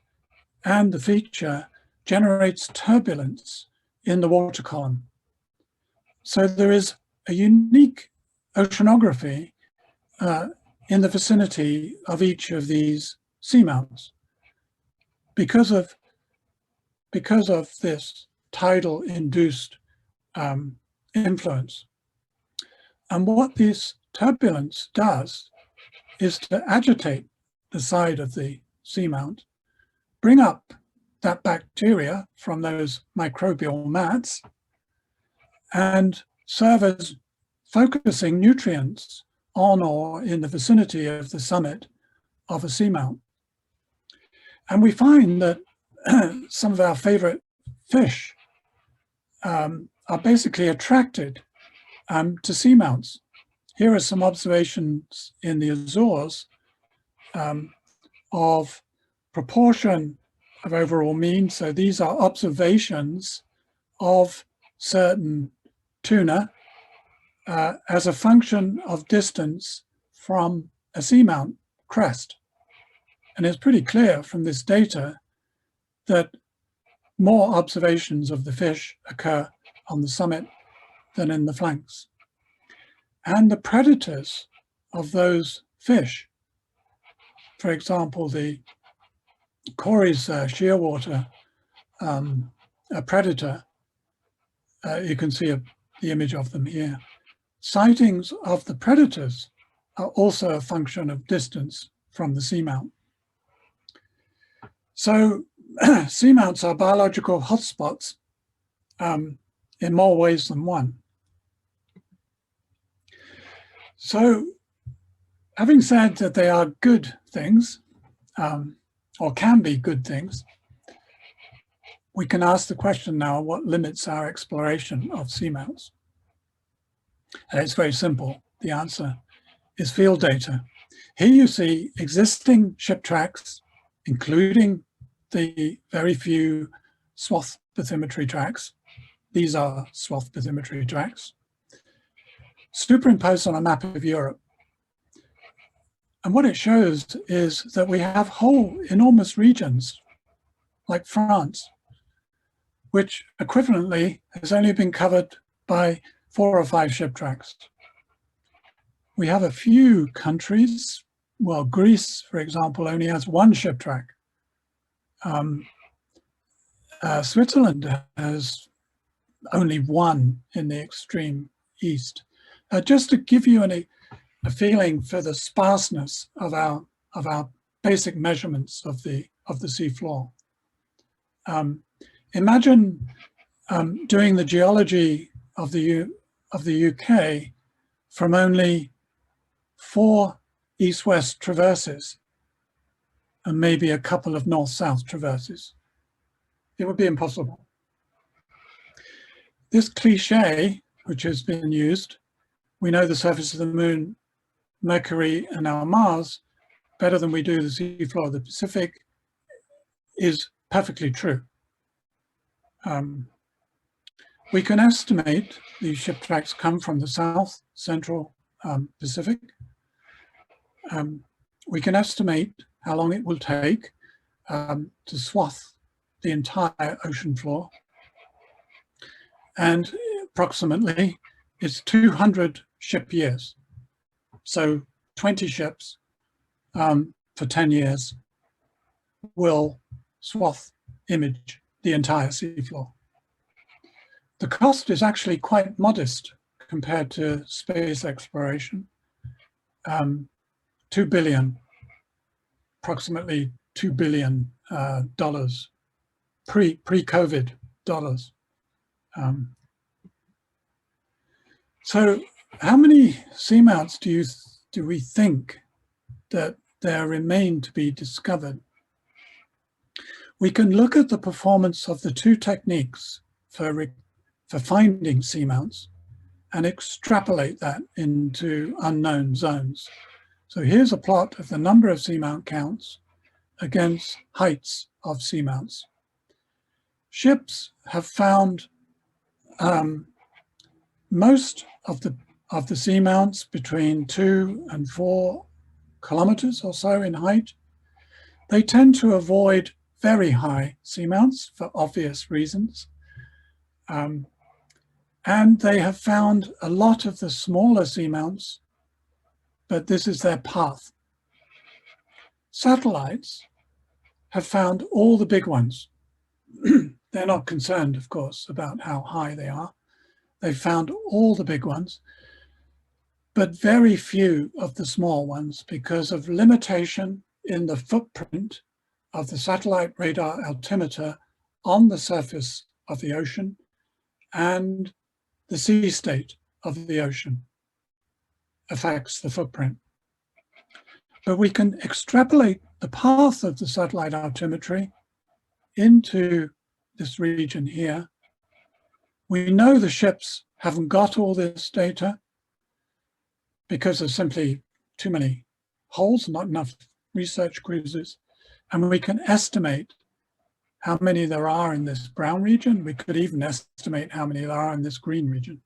Speaker 1: and the feature generates turbulence in the water column. So there is a unique oceanography in the vicinity of each of these seamounts because of this tidal induced influence. And what this turbulence does is to agitate the side of the seamount, bring up that bacteria from those microbial mats, and serve as focusing nutrients on or in the vicinity of the summit of a seamount. And we find that some of our favorite fish are basically attracted to seamounts. Here are some observations in the Azores of proportion of overall mean. So these are observations of certain tuna as a function of distance from a seamount crest. And it's pretty clear from this data that more observations of the fish occur on the summit than in the flanks. And the predators of those fish, for example, the Corey's shearwater a predator, you can see the image of them here. Sightings of the predators are also a function of distance from the seamount. So seamounts are biological hotspots in more ways than one. So having said that they are good things, or can be good things, we can ask the question now, what limits our exploration of seamounts? And it's very simple. The answer is field data. Here you see existing ship tracks, including the very few swath bathymetry tracks. These are swath bathymetry tracks, superimposed on a map of Europe. And what it shows is that we have whole enormous regions, like France, which equivalently has only been covered by 4 or 5 ship tracks. We have a few countries, well, Greece, for example, only has 1 ship track. Switzerland has only 1 in the extreme east. Just to give you a feeling for the sparseness of our basic measurements of the seafloor. Imagine doing the geology of the UK from only 4 east-west traverses and maybe a couple of north-south traverses. It would be impossible. This cliche, which has been used, we know the surface of the moon, Mercury, and our Mars better than we do the seafloor of the Pacific is perfectly true. We can estimate these ship tracks come from the South Central Pacific. We can estimate how long it will take to swath the entire ocean floor. And approximately it's 200 ship years. So 20 ships for 10 years will swath, image the entire seafloor. The cost is actually quite modest compared to space exploration. 2 billion, approximately $2 billion pre-COVID dollars. So how many seamounts do we think that there remain to be discovered? We can look at the performance of the two techniques for finding seamounts and extrapolate that into unknown zones. So here's a plot of the number of seamount counts against heights of seamounts. Ships have found most of the seamounts between 2 and 4 kilometers or so in height. They tend to avoid very high seamounts for obvious reasons. And they have found a lot of the smaller seamounts, but this is their path. Satellites have found all the big ones. They're not concerned, of course, about how high they are. They've found all the big ones, but very few of the small ones because of limitation in the footprint of the satellite radar altimeter on the surface of the ocean and the sea state of the ocean affects the footprint. But we can extrapolate the path of the satellite altimetry into this region here. We know the ships haven't got all this data because there's simply too many holes, not enough research cruises. And we can estimate how many there are in this brown region. We could even estimate how many there are in this green region.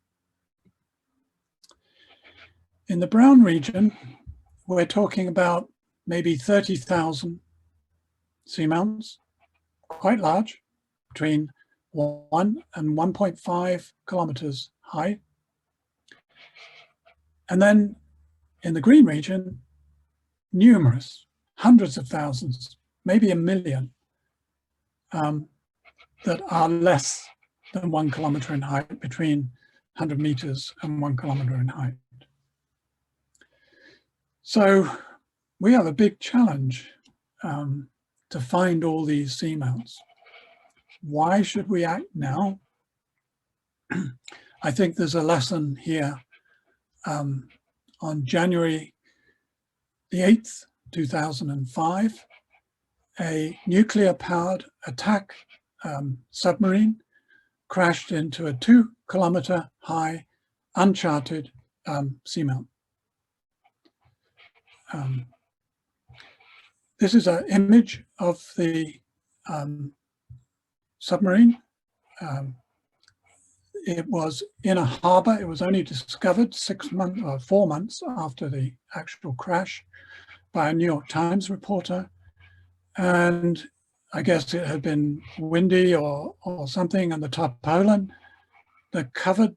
Speaker 1: In the brown region, we're talking about maybe 30,000 seamounts, quite large, between 1 and 1.5 kilometers high. And then in the green region, numerous, hundreds of thousands, maybe 1 million, that are less than 1 kilometer in height, between 100 meters and 1 kilometer in height. So we have a big challenge to find all these seamounts. Why should we act now? I think there's a lesson here. On January the 8th, 2005, a nuclear-powered attack submarine crashed into a 2-kilometer high, uncharted seamount. This is an image of the submarine. It was in a harbor. It was only discovered 4 months after the actual crash by a New York Times reporter. And I guess it had been windy or something, and the tarpaulin that covered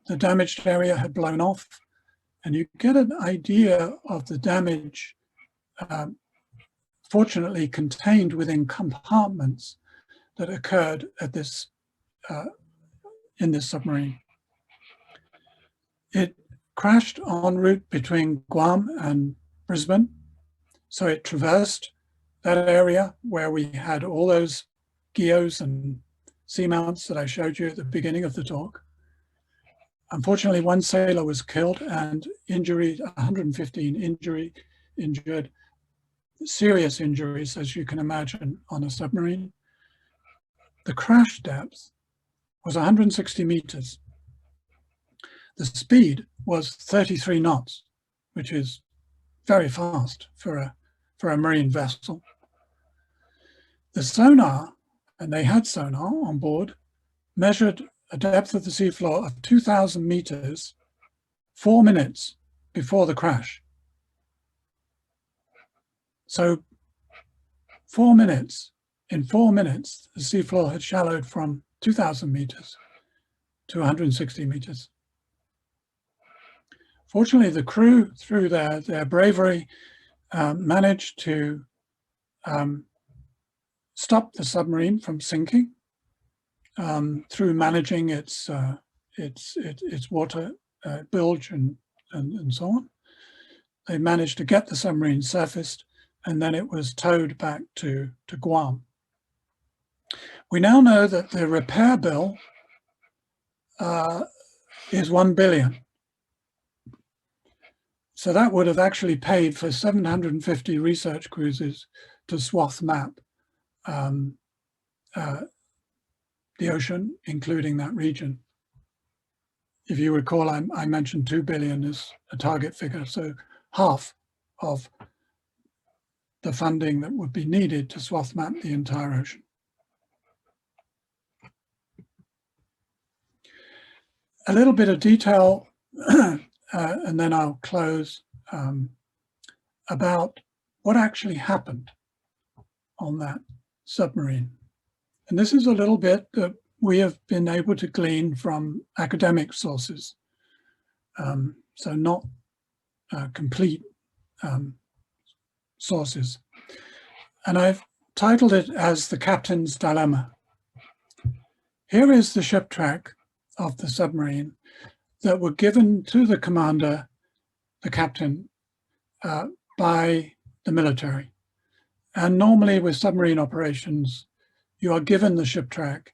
Speaker 1: the damaged area had blown off. And you get an idea of the damage, fortunately contained within compartments that occurred at this in this submarine. It crashed en route between Guam and Brisbane. So it traversed that area where we had all those geos and seamounts that I showed you at the beginning of the talk. Unfortunately, 1 sailor was killed and 115 injured, serious injuries, as you can imagine, on a submarine. The crash depth was 160 meters. the speed was 33 knots, which is very fast for a marine vessel. The sonar, and they had sonar on board, measured a depth of the seafloor of 2,000 meters 4 minutes before the crash. So 4 minutes, in 4 minutes, the seafloor had shallowed from 2,000 meters to 160 meters. Fortunately, the crew, through their bravery, managed to stop the submarine from sinking through managing its water bilge and so on. They managed to get the submarine surfaced, and then it was towed back to Guam. We now know that the repair bill is $1 billion. So that would have actually paid for 750 research cruises to swath map the ocean, including that region. If you recall, I mentioned 2 billion as a target figure, so half of the funding that would be needed to swath map the entire ocean. A little bit of detail, and then I'll close, about what actually happened on that submarine. And this is a little bit that we have been able to glean from academic sources, so not complete sources. And I've titled it as The Captain's Dilemma. Here is the ship track of the submarine that were given to the commander, the captain, by the military. And normally with submarine operations, you are given the ship track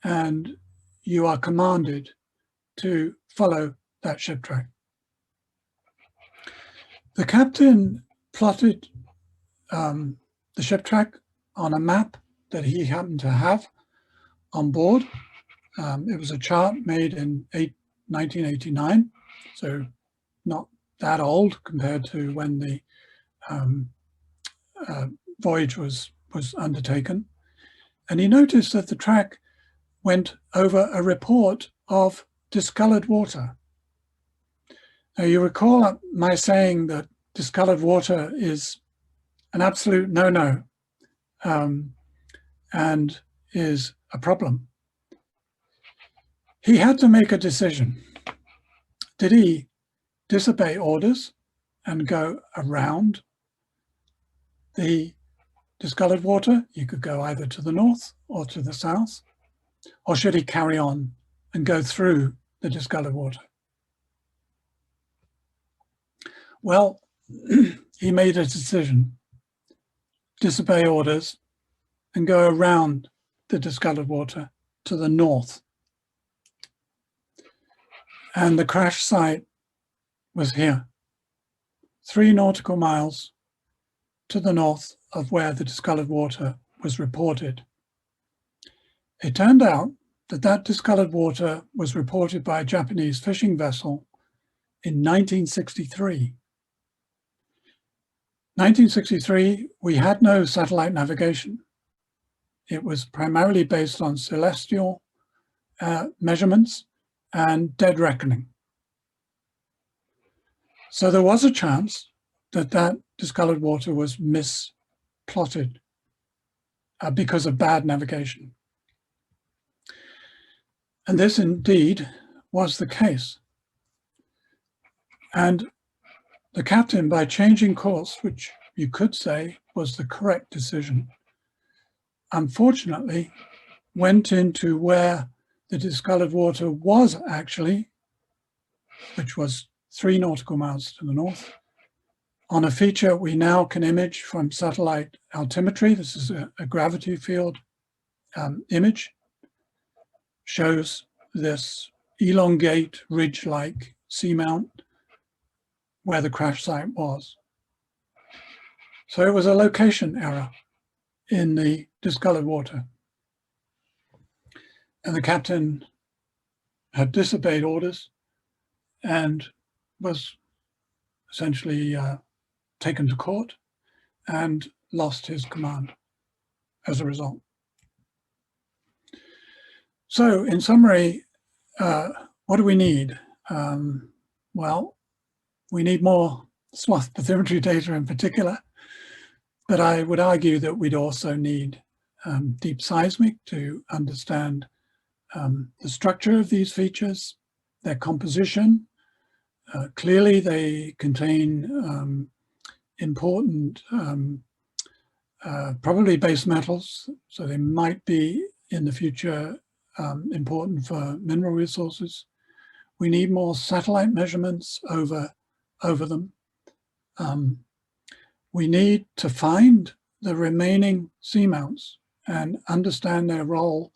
Speaker 1: and you are commanded to follow that ship track. The captain plotted the ship track on a map that he happened to have on board. It was a chart made in 1989, so not that old compared to when the voyage was undertaken. And he noticed that the track went over a report of discolored water. Now you recall my saying that discolored water is an absolute no-no and is a problem. He had to make a decision. Did he disobey orders and go around the discolored water? You could go either to the north or to the south, or should he carry on and go through the discolored water? Well, he made a decision, disobey orders and go around the discolored water to the north. And the crash site was here, 3 nautical miles to the north of where the discolored water was reported. It turned out that that discolored water was reported by a Japanese fishing vessel in 1963. 1963, we had no satellite navigation. It was primarily based on celestial measurements and dead reckoning. So there was a chance that that discolored water was misplotted because of bad navigation. And this indeed was the case. And the captain, by changing course, which you could say was the correct decision, unfortunately went into where the discolored water was actually, which was 3 nautical miles to the north, on a feature we now can image from satellite altimetry. This is a gravity field image, shows this elongate ridge-like seamount where the crash site was. So it was a location error in the discolored water. And the captain had disobeyed orders and was essentially taken to court and lost his command as a result. So in summary, what do we need? Well, we need more swath bathymetry data in particular, but I would argue that we'd also need deep seismic to understand the structure of these features, their composition. Clearly, they contain important, probably base metals, so they might be in the future important for mineral resources. We need more satellite measurements over them. We need to find the remaining seamounts and understand their role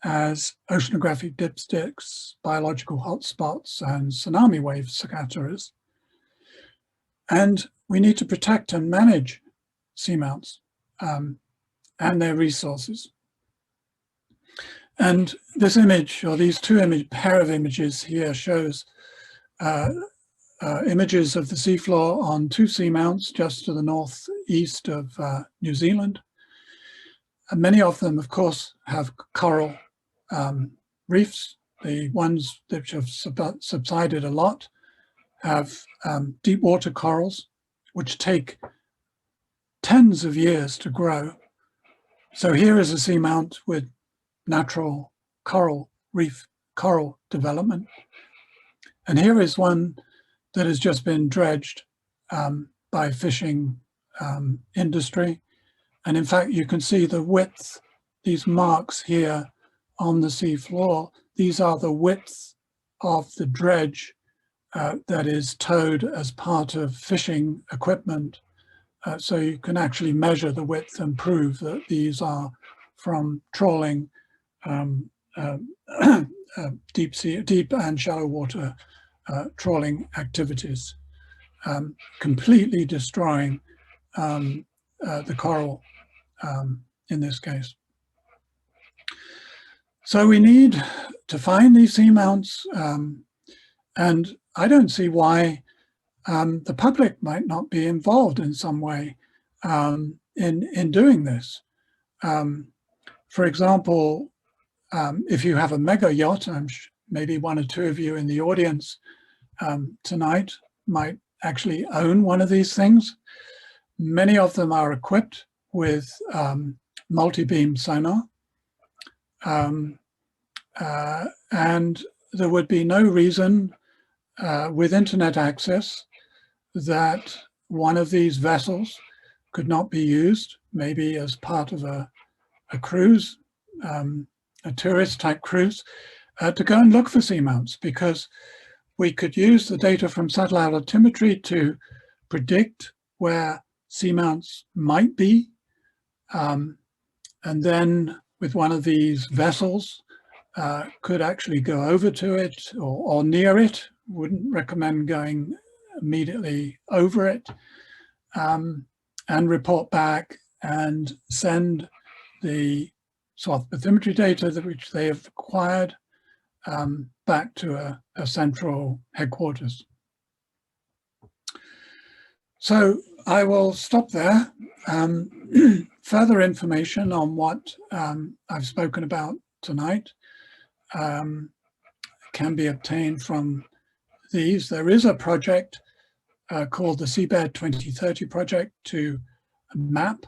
Speaker 1: as oceanographic dipsticks, biological hotspots, and tsunami wave scatterers. And we need to protect and manage seamounts and their resources. And this image, or these pair of images here, shows images of the seafloor on two seamounts just to the northeast of New Zealand. And many of them, of course, have coral reefs. The ones that have subsided a lot have deep water corals, which take tens of years to grow. So here is a seamount with natural coral reef, coral development. And here is one that has just been dredged by fishing industry. And in fact, you can see the width, these marks here on the sea floor. These are the width of the dredge that is towed as part of fishing equipment. So you can actually measure the width and prove that these are from trawling deep and shallow water trawling activities, completely destroying the coral in this case. So we need to find these seamounts, and I don't see why the public might not be involved in some way in doing this. For example, if you have a mega yacht, maybe one or two of you in the audience tonight might actually own one of these things. Many of them are equipped with multi-beam sonar. And there would be no reason with internet access that one of these vessels could not be used, maybe as part of a cruise, a tourist type cruise, to go and look for seamounts, because we could use the data from satellite altimetry to predict where seamounts might be. And then with one of these vessels, could actually go over to it or near it. Wouldn't recommend going immediately over it, and report back and send the swath bathymetry data which they have acquired back to a central headquarters. So I will stop there. Further information on what I've spoken about tonight can be obtained from these. There is a project called the Seabed 2030 project to map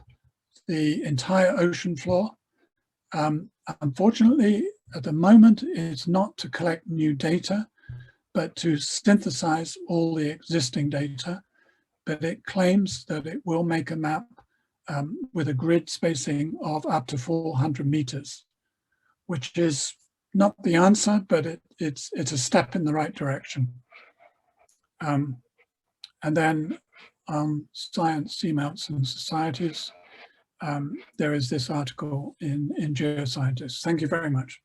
Speaker 1: the entire ocean floor. Unfortunately, at the moment, it's not to collect new data, but to synthesize all the existing data. But it claims that it will make a map with a grid spacing of up to 400 meters, which is not the answer, but it's a step in the right direction. And then Science, Seamounts and Societies, there is this article in Geoscientists. Thank you very much.